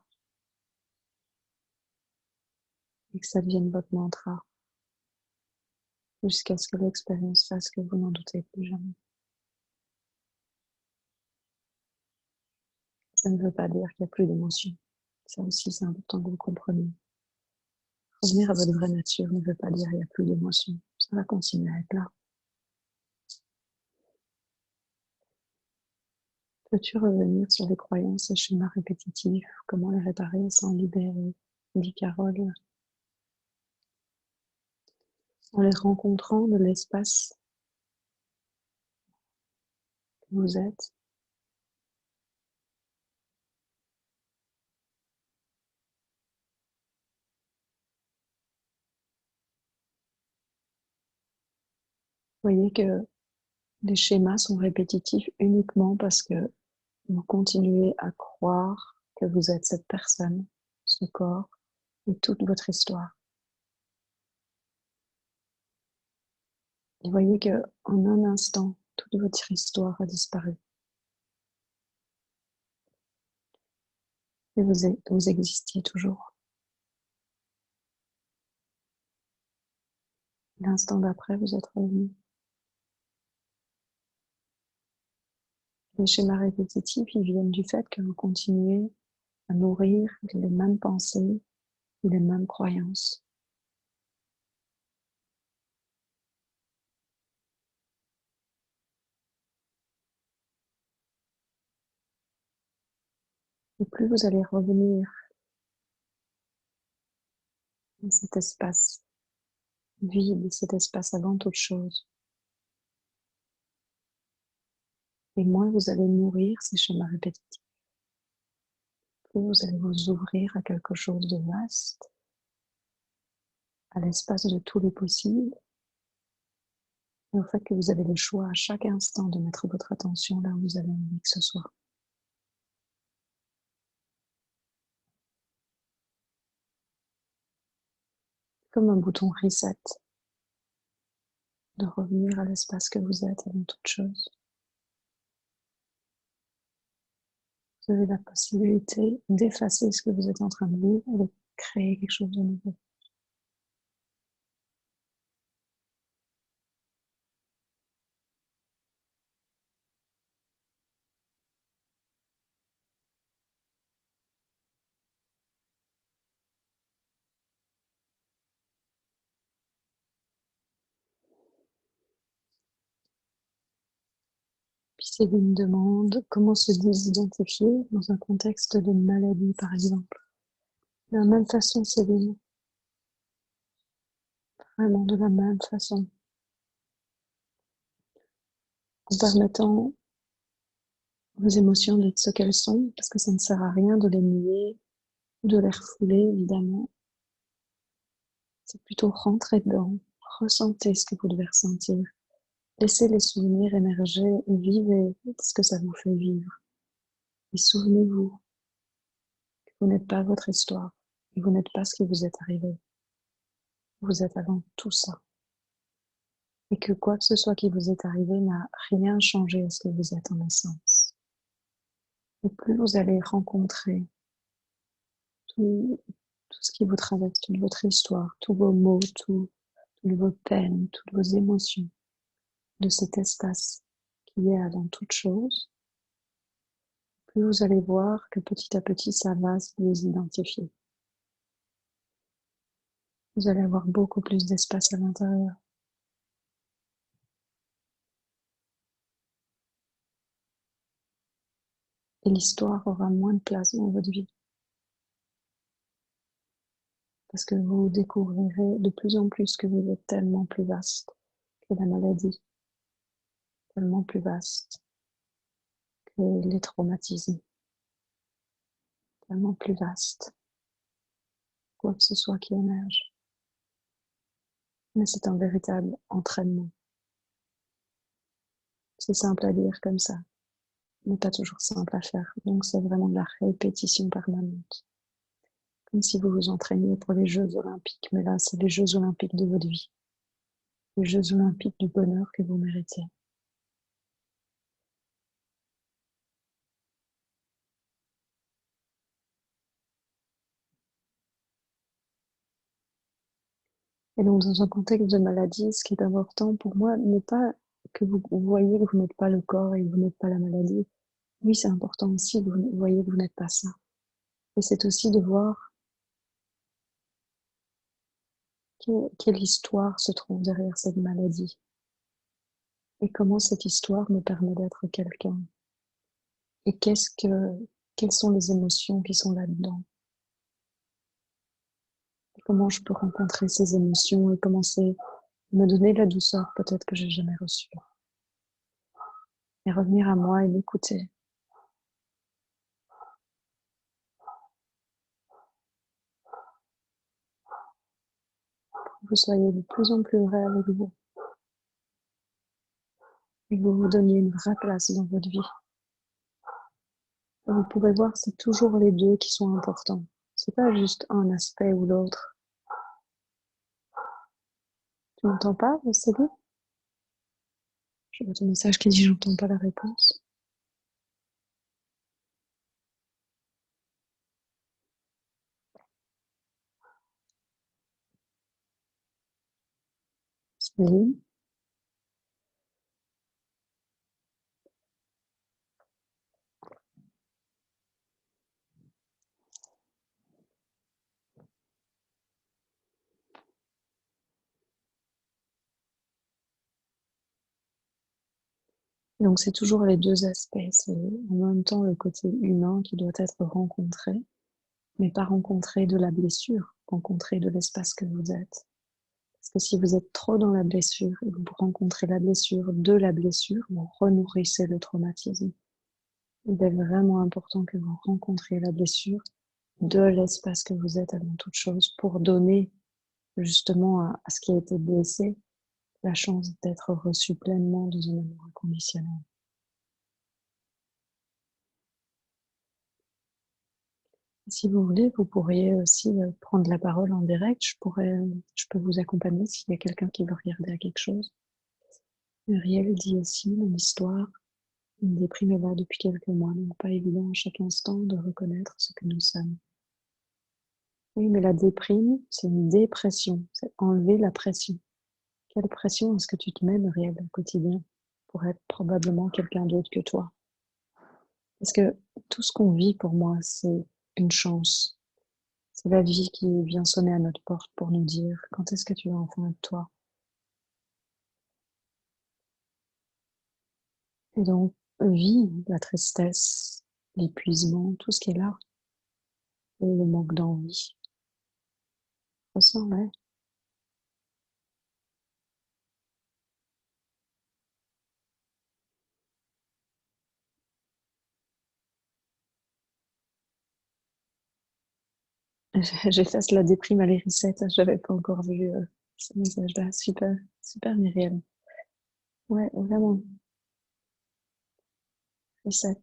et que ça devienne votre mantra, jusqu'à ce que l'expérience fasse que vous n'en doutez plus jamais. Ça ne veut pas dire qu'il n'y a plus d'émotion. Ça aussi, c'est important que vous compreniez. Revenir à votre vraie nature ne veut pas dire qu'il n'y a plus d'émotion. Ça va continuer à être là. Peux-tu revenir sur les croyances et schémas répétitifs? Comment les réparer, s'en libérer? Dit Carole. En les rencontrant de l'espace que vous êtes, voyez que les schémas sont répétitifs uniquement parce que vous continuez à croire que vous êtes cette personne, ce corps et toute votre histoire. Et voyez que en un instant, toute votre histoire a disparu. Et vous existiez toujours. L'instant d'après, vous êtes revenu. Les schémas répétitifs, ils viennent du fait que vous continuez à nourrir les mêmes pensées et les mêmes croyances. Et plus vous allez revenir dans cet espace vide, cet espace avant toute chose, et moins vous allez nourrir ces schémas répétitifs, plus vous allez vous ouvrir à quelque chose de vaste, à l'espace de tous les possibles, et au fait que vous avez le choix à chaque instant de mettre votre attention là où vous avez envie que ce soit. Comme un bouton reset, de revenir à l'espace que vous êtes avant toute chose. Vous avez la possibilité d'effacer ce que vous êtes en train de vivre et de créer quelque chose de nouveau. Puis Céline demande comment se désidentifier dans un contexte de maladie, par exemple. De la même façon, Céline, vraiment de la même façon, en permettant aux émotions d'être ce qu'elles sont, parce que ça ne sert à rien de les nier ou de les refouler, évidemment. C'est plutôt rentrer dedans, ressentez ce que vous devez ressentir, laissez les souvenirs émerger et vivez ce que ça vous fait vivre. Et souvenez-vous que vous n'êtes pas votre histoire, et vous n'êtes pas ce qui vous est arrivé. Vous êtes avant tout ça. Et que quoi que ce soit qui vous est arrivé n'a rien changé à ce que vous êtes en essence. Et plus vous allez rencontrer tout ce qui vous traverse, toute votre histoire, tous vos mots, toutes vos peines, toutes vos émotions, de cet espace qui est avant toute chose, plus vous allez voir que petit à petit, ça va se désidentifier. Vous allez avoir beaucoup plus d'espace à l'intérieur. Et l'histoire aura moins de place dans votre vie. Parce que vous découvrirez de plus en plus que vous êtes tellement plus vaste que la maladie, tellement plus vaste que les traumatismes, tellement plus vaste, quoi que ce soit qui émerge. Mais c'est un véritable entraînement. C'est simple à dire comme ça, mais pas toujours simple à faire. Donc c'est vraiment de la répétition permanente. Comme si vous vous entraîniez pour les Jeux Olympiques, mais là c'est les Jeux Olympiques de votre vie. Les Jeux Olympiques du bonheur que vous méritez. Et donc, dans un contexte de maladie, ce qui est important pour moi n'est pas que vous voyez que vous n'êtes pas le corps et que vous n'êtes pas la maladie. Oui, c'est important aussi que vous voyez que vous n'êtes pas ça. Et c'est aussi de voir quelle histoire se trouve derrière cette maladie et comment cette histoire me permet d'être quelqu'un. Et quelles sont les émotions qui sont là-dedans? Et comment je peux rencontrer ces émotions et commencer à me donner de la douceur peut-être que j'ai jamais reçue. Et revenir à moi et m'écouter. Que vous soyez de plus en plus vrai avec vous. Et que vous vous donniez une vraie place dans votre vie. Et vous pouvez voir, c'est toujours les deux qui sont importants. C'est pas juste un aspect ou l'autre. Tu m'entends pas, Céline? Je vois ton message qui dit j'entends pas la réponse. Céline? Donc c'est toujours les deux aspects. C'est en même temps le côté humain qui doit être rencontré, mais pas rencontré de la blessure, rencontré de l'espace que vous êtes. Parce que si vous êtes trop dans la blessure et que vous rencontrez la blessure de la blessure, vous renourrissez le traumatisme. Il est vraiment important que vous rencontriez la blessure de l'espace que vous êtes avant toute chose pour donner justement à ce qui a été blessé la chance d'être reçu pleinement dans un amour inconditionnel. Si vous voulez, vous pourriez aussi prendre la parole en direct. Je peux vous accompagner s'il y a quelqu'un qui veut regarder à quelque chose. Muriel dit aussi dans l'histoire, une déprime est là depuis quelques mois, donc pas évident à chaque instant de reconnaître ce que nous sommes. Oui, mais la déprime, c'est une dépression, c'est enlever la pression. Quelle pression est-ce que tu te mets, Muriel, au quotidien pour être probablement quelqu'un d'autre que toi? Parce que tout ce qu'on vit pour moi, c'est une chance. C'est la vie qui vient sonner à notre porte pour nous dire quand est-ce que tu vas enfin être toi. Et donc, vie, la tristesse, l'épuisement, tout ce qui est là, et le manque d'envie. Ressens, ouais. J'efface la déprime à l'hérissette, j'avais pas encore vu ce message-là. Super, super Myriam. Ouais, vraiment, reset.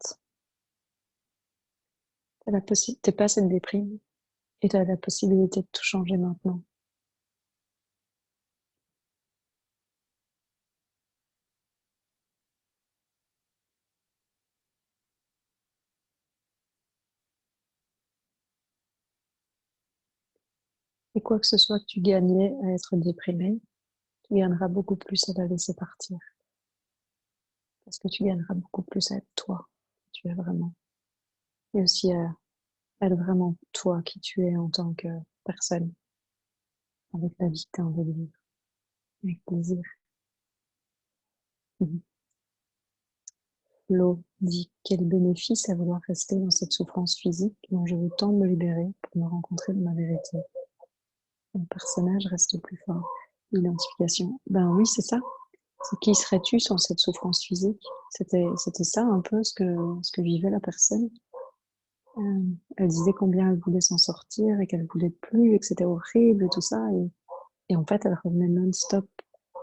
T'es pas cette déprime et t'as la possibilité de tout changer maintenant. Et quoi que ce soit que tu gagnais à être déprimé, tu gagneras beaucoup plus à la laisser partir. Parce que tu gagneras beaucoup plus à être toi, qui tu es vraiment. Et aussi à être vraiment toi qui tu es en tant que personne, avec la vie que tu as envie de vivre, avec plaisir. Mhm. L'eau dit quel bénéfice à vouloir rester dans cette souffrance physique dont je veux tant me libérer pour me rencontrer de ma vérité. Mon personnage reste plus fort. Identification. Ben oui, c'est ça. C'est qui serais-tu sans cette souffrance physique? C'était ça un peu ce que vivait la personne. Elle disait combien elle voulait s'en sortir et qu'elle voulait plus et que c'était horrible et tout ça. Et en fait, elle revenait non-stop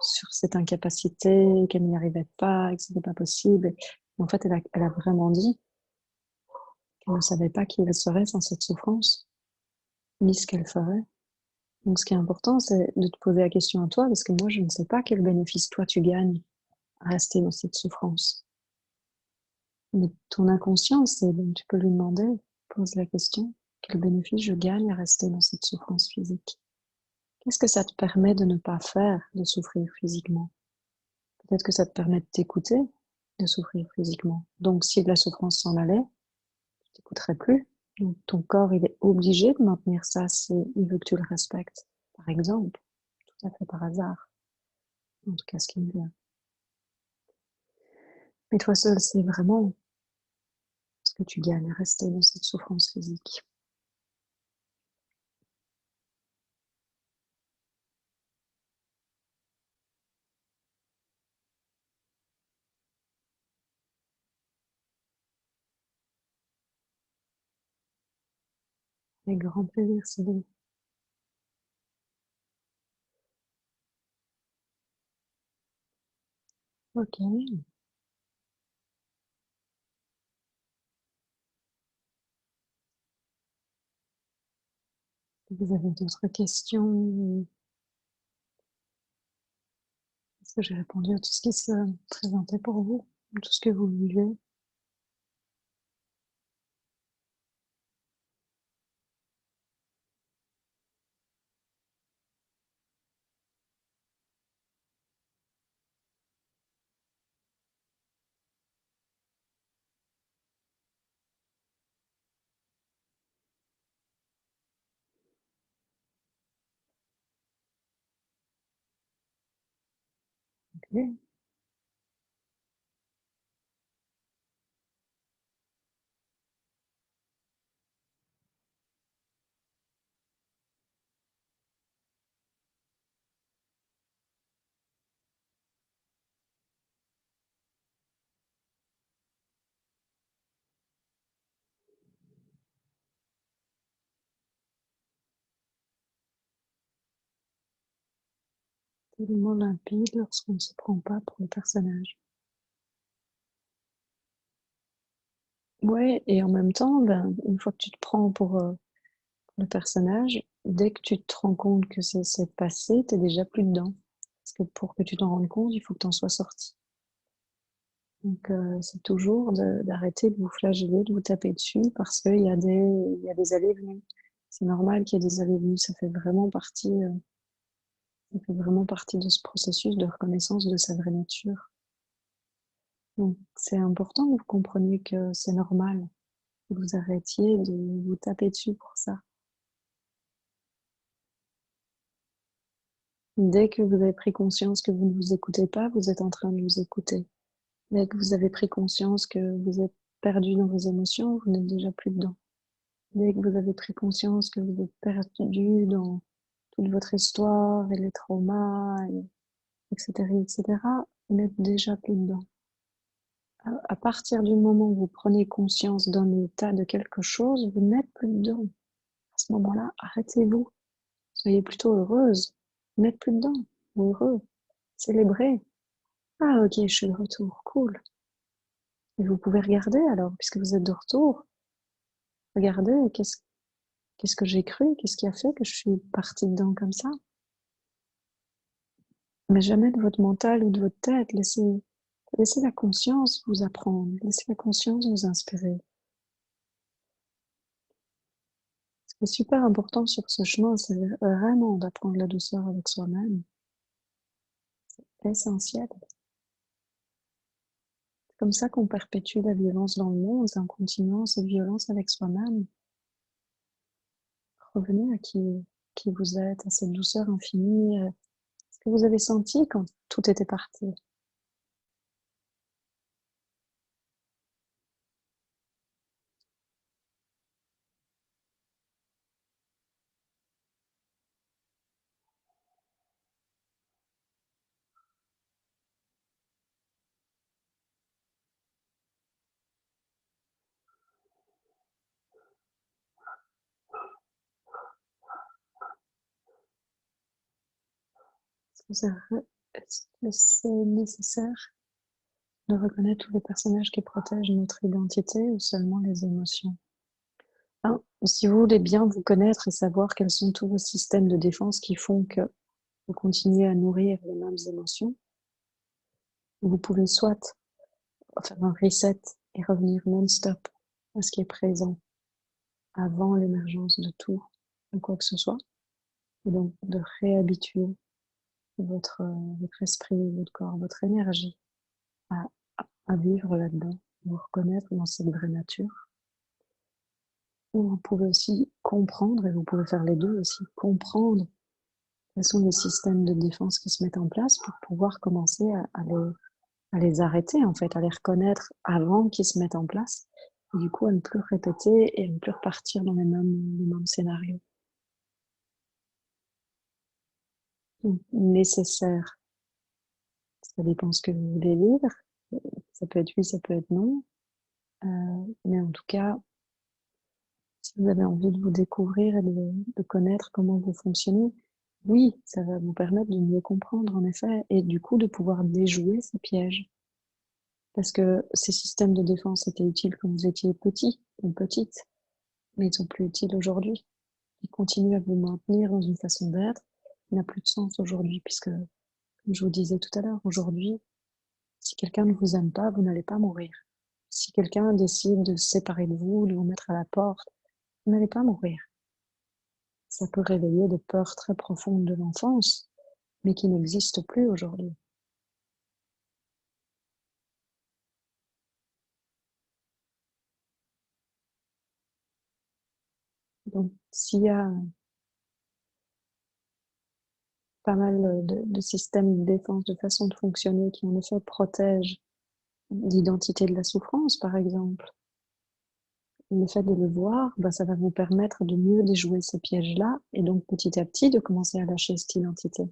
sur cette incapacité, qu'elle n'y arrivait pas, et que c'était pas possible. Et en fait, elle a vraiment dit qu'elle ne savait pas qui elle serait sans cette souffrance, ni ce qu'elle ferait. Donc, ce qui est important, c'est de te poser la question à toi, parce que moi, je ne sais pas quel bénéfice toi tu gagnes à rester dans cette souffrance. Mais ton inconscient, c'est donc tu peux lui demander, pose la question, quel bénéfice je gagne à rester dans cette souffrance physique? Qu'est-ce que ça te permet de ne pas faire, de souffrir physiquement? Peut-être que ça te permet de t'écouter, de souffrir physiquement. Donc, si la souffrance s'en allait, tu t'écouterais plus. Donc, ton corps, il est obligé de maintenir ça s'il veut que tu le respectes. Par exemple, tout à fait par hasard. En tout cas, ce qui me vient. Mais toi seul, c'est vraiment ce que tu gagnes à rester dans cette souffrance physique. Avec grand plaisir, Sylvie. Ok. Vous avez d'autres questions? Est-ce que j'ai répondu à tout ce qui se présentait pour vous? Tout ce que vous vivez? Ok. Tellement limpide lorsqu'on ne se prend pas pour le personnage. Ouais, et en même temps, ben, une fois que tu te prends pour le personnage, dès que tu te rends compte que c'est passé, t'es déjà plus dedans. Parce que pour que tu t'en rendes compte, il faut que t'en sois sorti. Donc, c'est toujours d'arrêter de vous flageller, de vous taper dessus, parce il y a des allées et venues. C'est normal qu'il y ait des allées et venues, ça fait vraiment partie de ce processus de reconnaissance de sa vraie nature. Donc, c'est important que vous compreniez que c'est normal, que vous arrêtiez de vous taper dessus pour ça. Dès que vous avez pris conscience que vous ne vous écoutez pas, vous êtes en train de vous écouter. Dès que vous avez pris conscience que vous êtes perdu dans vos émotions, vous n'êtes déjà plus dedans. Dès que vous avez pris conscience que vous êtes perdu dans toute votre histoire et les traumas, etc., etc., vous n'êtes déjà plus dedans. À partir du moment où vous prenez conscience d'un état de quelque chose, vous n'êtes plus dedans. À ce moment-là, arrêtez-vous. Soyez plutôt heureuse. Vous n'êtes plus dedans. Ou heureux. Célébrez. Ah, ok, je suis de retour. Cool. Et vous pouvez regarder alors, puisque vous êtes de retour. Regardez, qu'est-ce que j'ai cru? Qu'est-ce qui a fait que je suis partie dedans comme ça? Mais jamais de votre mental ou de votre tête. Laissez la conscience vous apprendre. Laissez la conscience vous inspirer. Ce qui est super important sur ce chemin, c'est vraiment d'apprendre la douceur avec soi-même. C'est essentiel. C'est comme ça qu'on perpétue la violence dans le monde, c'est en continuant cette violence avec soi-même. Revenez à qui vous êtes, à cette douceur infinie, ce que vous avez senti quand tout était parti. Est-ce que c'est nécessaire de reconnaître tous les personnages qui protègent notre identité ou seulement les émotions? Hein, si vous voulez bien vous connaître et savoir quels sont tous vos systèmes de défense qui font que vous continuez à nourrir les mêmes émotions, vous pouvez soit faire un reset et revenir non-stop à ce qui est présent avant l'émergence de tout, de quoi que ce soit, Et donc de réhabituer votre, votre esprit, votre corps, votre énergie à, à vivre là-dedans, vous reconnaître dans cette vraie nature. Ou vous pouvez aussi comprendre, et vous pouvez faire les deux aussi, comprendre quels sont les systèmes de défense qui se mettent en place pour pouvoir commencer à les arrêter, en fait, à les reconnaître avant qu'ils se mettent en place, et du coup à ne plus répéter et à ne plus repartir dans les mêmes scénarios. Donc, nécessaire, ça dépend ce que vous voulez vivre, ça peut être oui, ça peut être non, mais en tout cas, si vous avez envie de vous découvrir et de connaître comment vous fonctionnez, oui, ça va vous permettre de mieux comprendre, en effet, et du coup de pouvoir déjouer ces pièges. Parce que ces systèmes de défense étaient utiles quand vous étiez petit ou petite, mais ils sont plus utiles aujourd'hui. Ils continuent à vous maintenir dans une façon d'être qui n'a plus de sens aujourd'hui, puisque, comme je vous disais tout à l'heure, aujourd'hui, si quelqu'un ne vous aime pas, vous n'allez pas mourir. Si quelqu'un décide de se séparer de vous, de vous mettre à la porte, vous n'allez pas mourir. Ça peut réveiller des peurs très profondes de l'enfance, mais qui n'existent plus aujourd'hui. Donc, s'il y a pas mal de systèmes de défense, de façons de fonctionner qui en effet protègent l'identité de la souffrance, par exemple, le fait de le voir, ben, ça va vous permettre de mieux déjouer ces pièges-là et donc petit à petit de commencer à lâcher cette identité.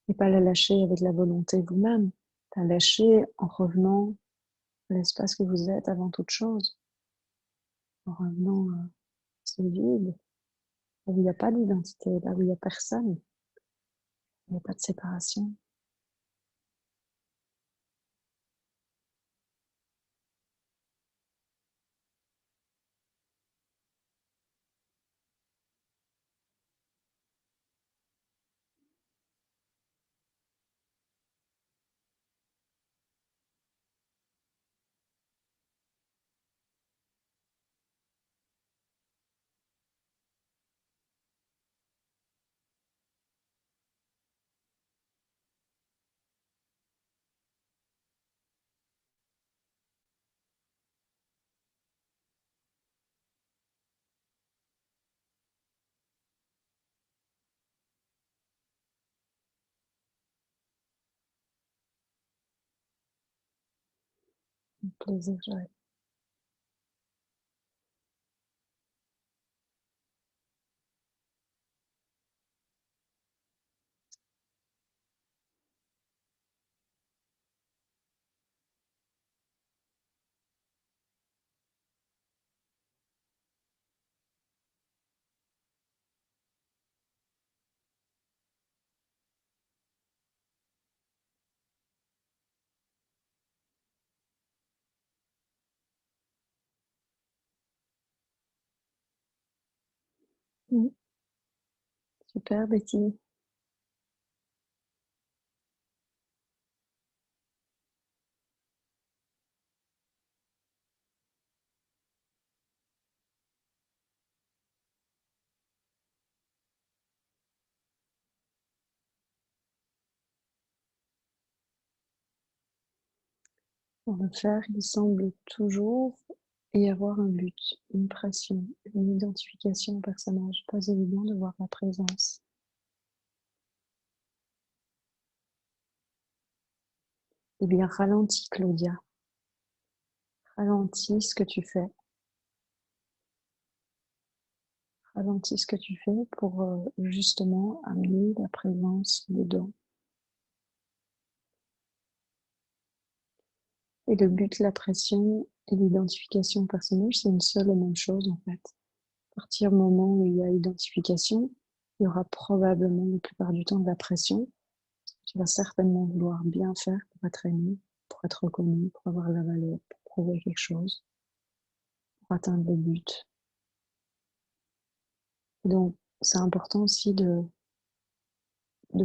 Et pas la lâcher avec la volonté vous-même, la lâcher en revenant à l'espace que vous êtes avant toute chose, en revenant à ce vide, là où il n'y a pas d'identité, là où il n'y a personne, il n'y a pas de séparation. Un plaisir, j'arrête. Super, Betty. Pour le faire, il semble toujours y avoir un but, une pression, une identification au personnage. Pas évident de voir la présence. Eh bien, ralentis, Claudia. Ralentis ce que tu fais. Ralentis ce que tu fais pour justement amener la présence dedans. Et le but, la pression et l'identification au personnage, c'est une seule et même chose en fait. À partir du moment où il y a identification, il y aura probablement la plupart du temps de la pression. Tu vas certainement vouloir bien faire pour être aimé, pour être reconnu, pour avoir la valeur, pour prouver quelque chose, pour atteindre le but. Donc, c'est important aussi de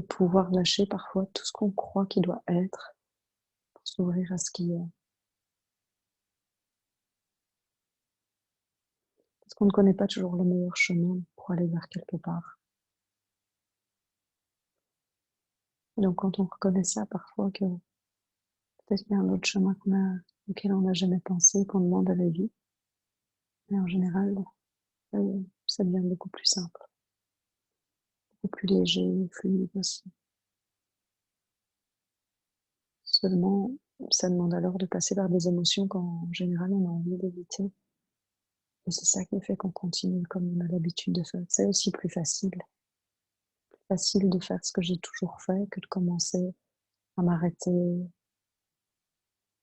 pouvoir lâcher parfois tout ce qu'on croit qu'il doit être pour s'ouvrir à ce qui est. Parce qu'on ne connaît pas toujours le meilleur chemin. pour aller vers quelque part. Et donc quand on reconnaît ça parfois, que peut-être qu'il y a un autre chemin auquel on n'a jamais pensé, qu'on demande à la vie, et en général, ça devient beaucoup plus simple, beaucoup plus léger, fluide aussi. Seulement, ça demande alors de passer par des émotions qu'en général on a envie d'éviter. Et c'est ça qui fait qu'on continue comme on a l'habitude de faire. C'est aussi plus facile. Facile de faire ce que j'ai toujours fait que de commencer à m'arrêter,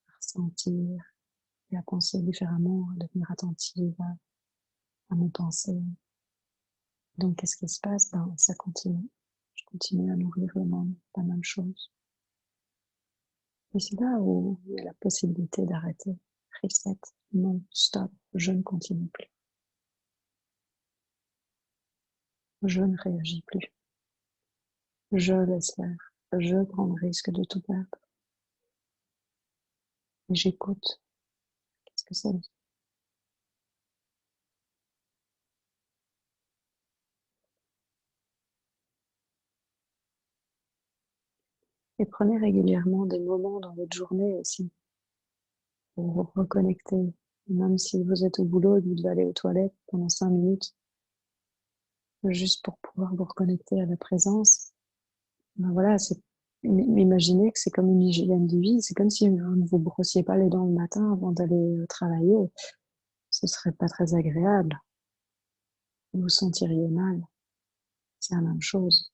à ressentir et à penser différemment, à devenir attentive à mes pensées. Donc, qu'est-ce qui se passe? Ben, ça continue. Je continue à nourrir la même chose. Et c'est là où il y a la possibilité d'arrêter. Reset. Non, stop. Je ne continue plus. Je ne réagis plus. Je laisse faire. Je prends le risque de tout perdre. Et j'écoute. Qu'est-ce que ça dit? Et prenez régulièrement des moments dans votre journée aussi pour vous reconnecter. Même si vous êtes au boulot et que vous devez aller aux toilettes pendant 5 minutes, juste pour pouvoir vous reconnecter à la présence. Ben voilà, imaginez que c'est comme une hygiène de vie. C'est comme si vous ne vous brossiez pas les dents le matin avant d'aller travailler. Ce serait pas très agréable. Vous vous sentiriez mal. C'est la même chose.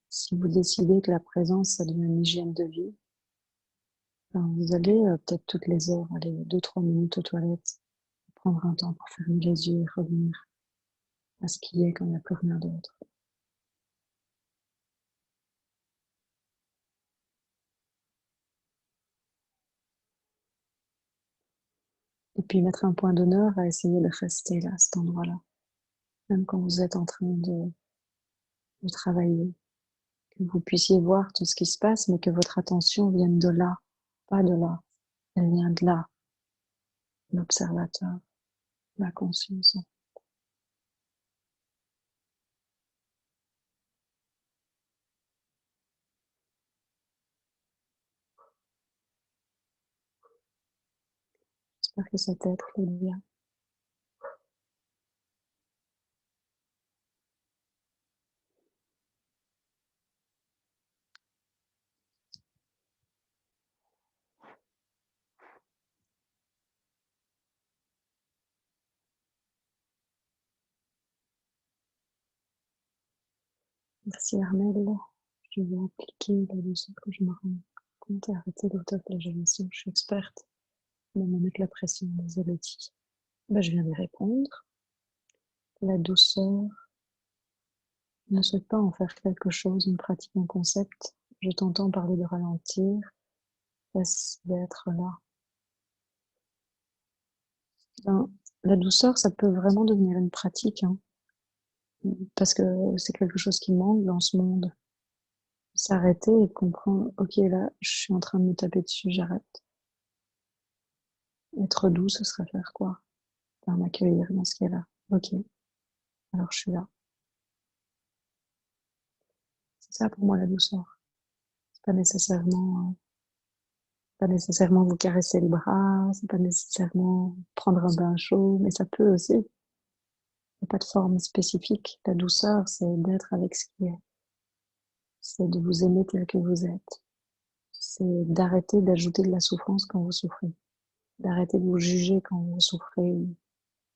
Si vous décidez que la présence, ça devient une hygiène de vie, ben vous allez peut-être toutes les heures aller 2-3 minutes aux toilettes, prendre un temps pour fermer les yeux et revenir à ce qui est quand il n'y a plus rien d'autre. Et puis mettre un point d'honneur à essayer de rester là, à cet endroit-là, même quand vous êtes en train de travailler, que vous puissiez voir tout ce qui se passe, mais que votre attention vienne de là, pas de là, elle vient de là, l'observateur, la conscience. J'espère que ça t'aide, Claudia. Merci Armel. Je vais appliquer la leçon que je me rends compte et arrêter l'autoflagellation. Je suis experte, mais me mettre la pression, désolée. Ben, je viens d'y répondre. La douceur, ne souhaite pas en faire quelque chose, une pratique, un concept. Je t'entends parler de ralentir, d'être là. Ben, la douceur, ça peut vraiment devenir une pratique, hein, parce que c'est quelque chose qui manque dans ce monde. S'arrêter et comprendre, ok, là, je suis en train de me taper dessus, j'arrête. Être doux, ce serait faire quoi? Faire m'accueillir dans ce cas-là. Ok, alors je suis là. C'est ça pour moi la douceur. C'est pas nécessairement vous caresser le bras, c'est pas nécessairement prendre un bain chaud, mais ça peut aussi. Il n'y a pas de forme spécifique. La douceur, c'est d'être avec ce qui est. C'est de vous aimer tel que vous êtes. C'est d'arrêter d'ajouter de la souffrance quand vous souffrez. D'arrêter de vous juger quand vous souffrez,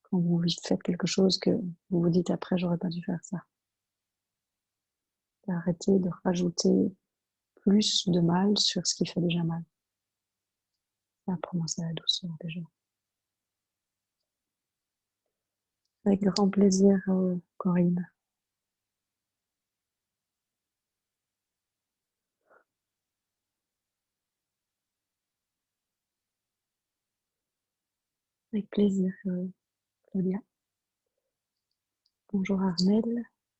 quand vous faites quelque chose que vous vous dites après, j'aurais pas dû faire ça. D'arrêter de rajouter plus de mal sur ce qui fait déjà mal. Ça, pour moi, c'est la douceur déjà. Avec grand plaisir, Corinne. Avec plaisir, Claudia. Bonjour Armel.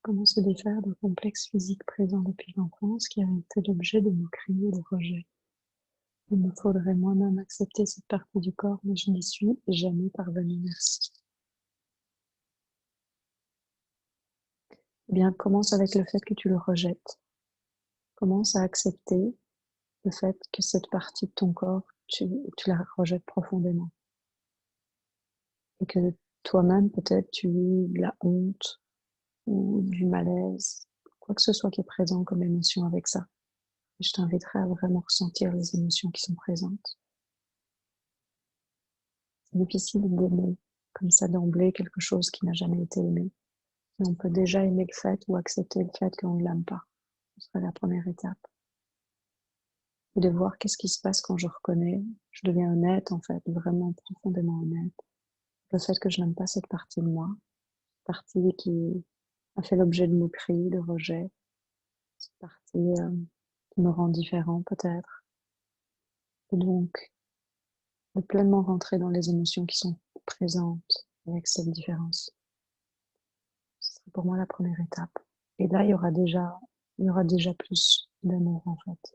Comment se défaire d'un complexe physique présent depuis l'enfance qui a été l'objet de moqueries et de rejet? Il me faudrait moi-même accepter cette partie du corps, mais je n'y suis jamais parvenue. Merci. Eh bien, commence avec le fait que tu le rejettes. Commence à accepter le fait que cette partie de ton corps, tu la rejettes profondément. Et que toi-même, peut-être, tu vis de la honte ou du malaise, quoi que ce soit qui est présent comme émotion avec ça. Et je t'inviterai à vraiment ressentir les émotions qui sont présentes. C'est difficile d'aimer comme ça d'emblée quelque chose qui n'a jamais été aimé. Mais on peut déjà aimer le fait ou accepter le fait qu'on ne l'aime pas. Ce serait la première étape. Et de voir qu'est-ce qui se passe quand je reconnais, je deviens honnête en fait, vraiment profondément honnête. Le fait que je n'aime pas cette partie de moi, cette partie qui a fait l'objet de moqueries, de rejets, cette partie qui me rend différent peut-être. Et donc, de pleinement rentrer dans les émotions qui sont présentes avec cette différence. Ce serait pour moi la première étape. Et là, il y aura déjà plus d'amour en fait.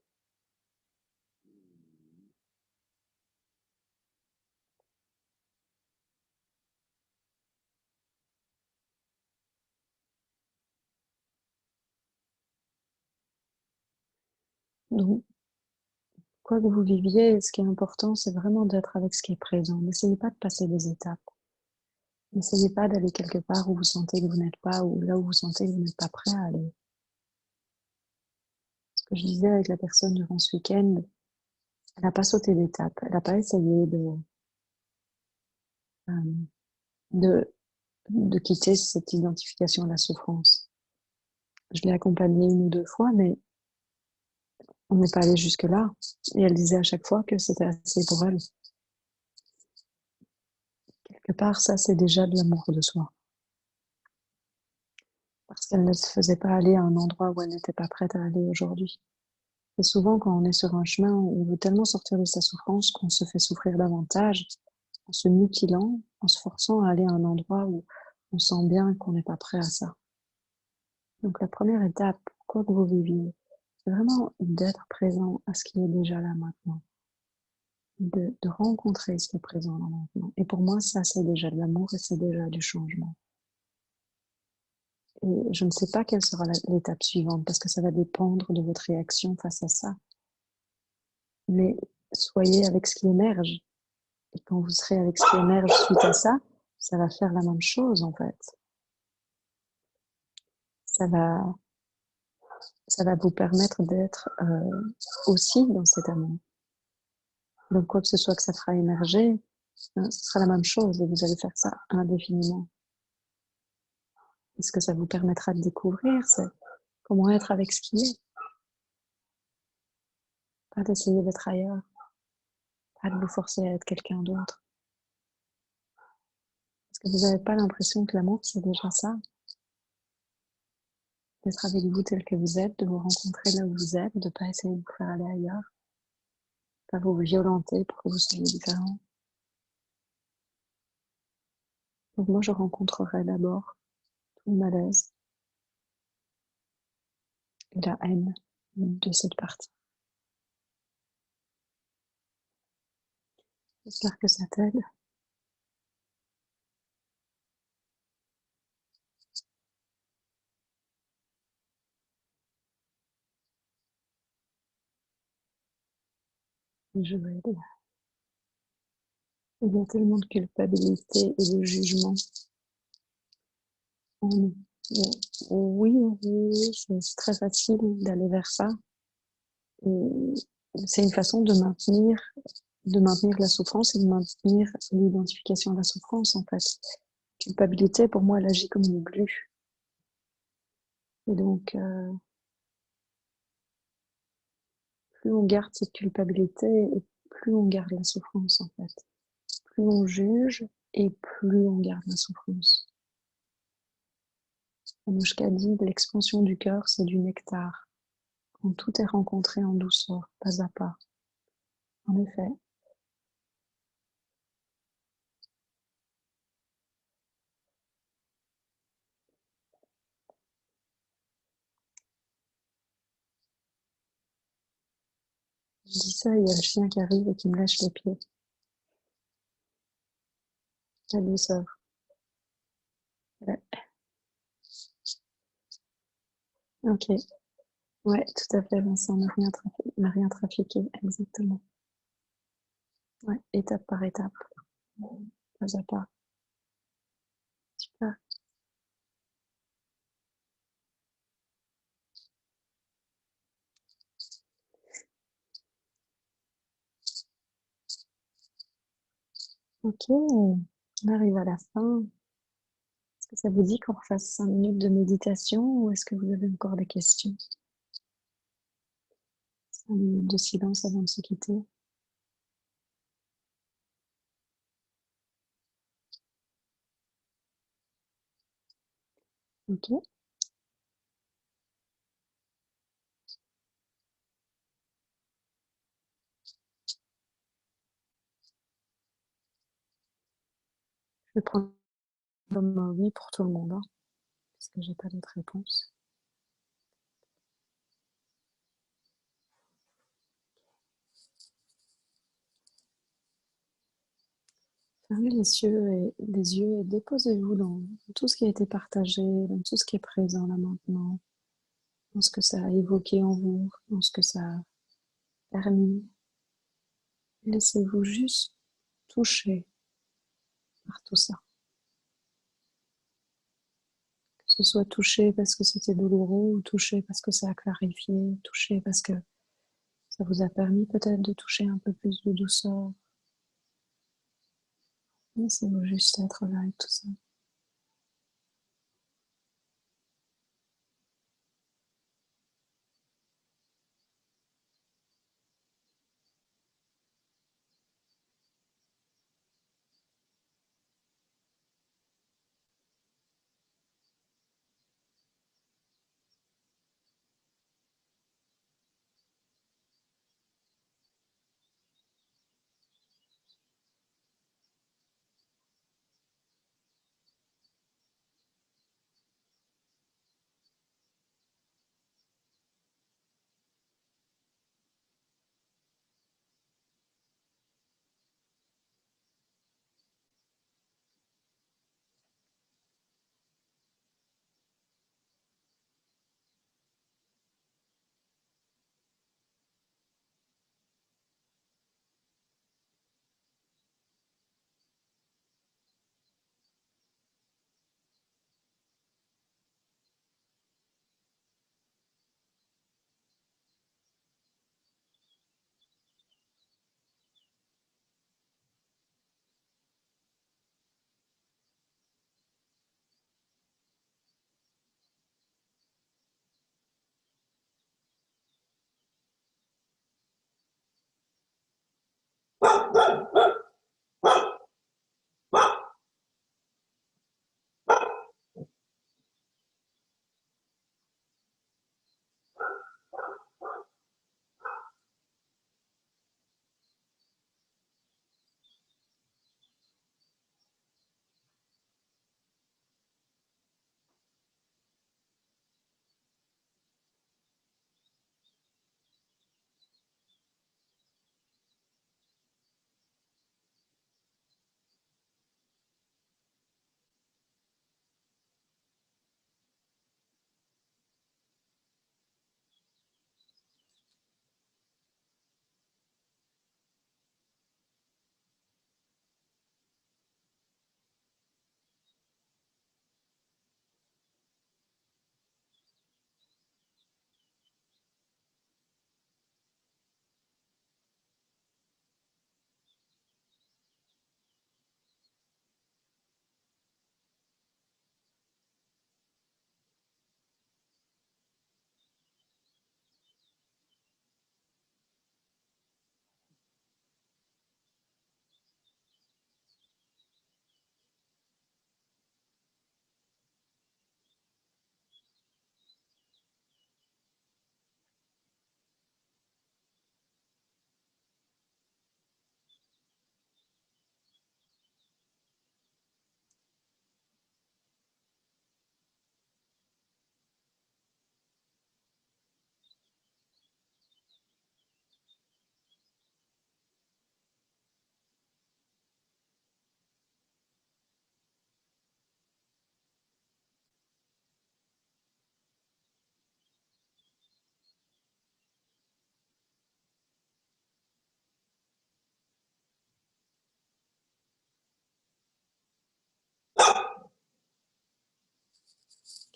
Donc, quoi que vous viviez, ce qui est important, c'est vraiment d'être avec ce qui est présent. N'essayez pas de passer des étapes. N'essayez pas d'aller quelque part où vous sentez que vous n'êtes pas, ou là où vous sentez que vous n'êtes pas prêt à aller. Ce que je disais avec la personne durant ce week-end, elle n'a pas sauté d'étape. Elle n'a pas essayé euh, de, de quitter cette identification à la souffrance. Je l'ai accompagnée une ou deux fois, mais on n'est pas allé jusque-là. Et elle disait à chaque fois que c'était assez pour elle. Quelque part, ça, c'est déjà de l'amour de soi. Parce qu'elle ne se faisait pas aller à un endroit où elle n'était pas prête à aller aujourd'hui. Et souvent, quand on est sur un chemin où on veut tellement sortir de sa souffrance qu'on se fait souffrir davantage en se mutilant, en se forçant à aller à un endroit où on sent bien qu'on n'est pas prêt à ça. Donc la première étape, quoi que vous viviez, c'est vraiment d'être présent à ce qui est déjà là maintenant. De rencontrer ce qui est présent là maintenant. Et pour moi, ça, c'est déjà de l'amour et c'est déjà du changement. Et je ne sais pas quelle sera l'étape suivante parce que ça va dépendre de votre réaction face à ça. Mais soyez avec ce qui émerge. Et quand vous serez avec ce qui émerge suite à ça, ça va faire la même chose en fait. Ça va, ça va vous permettre d'être aussi dans cet amour. Donc quoi que ce soit que ça fera émerger, hein, ce sera la même chose et vous allez faire ça indéfiniment. Et ce que ça vous permettra de découvrir, c'est comment être avec ce qui est. Pas d'essayer d'être ailleurs, pas de vous forcer à être quelqu'un d'autre. Parce que vous n'avez pas l'impression que l'amour, c'est déjà ça. D'être avec vous tel que vous êtes, de vous rencontrer là où vous êtes, de ne pas essayer de vous faire aller ailleurs, pas vous violenter pour que vous soyez différent. Donc moi, je rencontrerai d'abord tout le malaise et la haine de cette partie. J'espère que ça t'aide. Je vais aider. Il y a tellement de culpabilité et de jugement. Oui, oui, oui, c'est très facile d'aller vers ça. Et c'est une façon de maintenir la souffrance et de maintenir l'identification à la souffrance, en fait. Culpabilité, pour moi, elle agit comme une glu. Et donc, plus on garde cette culpabilité, et plus on garde la souffrance, en fait. Plus on juge, et plus on garde la souffrance. Anouchka dit, l'expansion du cœur, c'est du nectar. Quand tout est rencontré en douceur, pas à pas. En effet, je dis ça, il y a le chien qui arrive et qui me lèche les pieds. La douceur. Ouais. Ok. Ouais, tout à fait, Vincent, n'a rien trafiqué, exactement. Ouais, étape par étape, pas à pas. Super. Ok, on arrive à la fin. Est-ce que ça vous dit qu'on refasse 5 minutes de méditation ou est-ce que vous avez encore des questions? 5 minutes de silence avant de se quitter. Ok. Je vais prendre comme un oui pour tout le monde, hein, parce que j'ai pas d'autres réponses. Fermez les yeux et déposez-vous dans tout ce qui a été partagé, dans tout ce qui est présent là maintenant, dans ce que ça a évoqué en vous, dans ce que ça a permis. Laissez-vous juste toucher par tout ça. Que ce soit touché parce que c'était douloureux ou touché parce que ça a clarifié, touché parce que ça vous a permis peut-être de toucher un peu plus de douceur. Laissez-vous juste être là avec tout ça.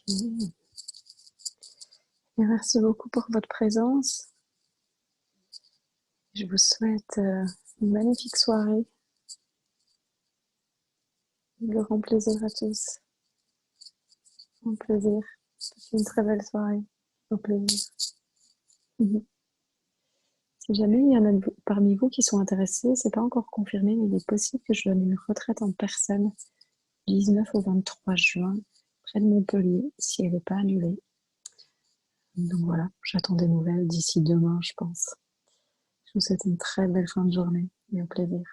Et merci beaucoup pour votre présence. Je vous souhaite une magnifique soirée. Le grand plaisir à tous. Un plaisir. Passez une très belle soirée. Au plaisir. Si jamais il y en a parmi vous qui sont intéressés, c'est pas encore confirmé, mais il est possible que je donne une retraite en personne du 19 au 23 juin près de Montpellier, si elle n'est pas annulée. Donc voilà, j'attends des nouvelles d'ici demain, je pense. Je vous souhaite une très belle fin de journée et au plaisir.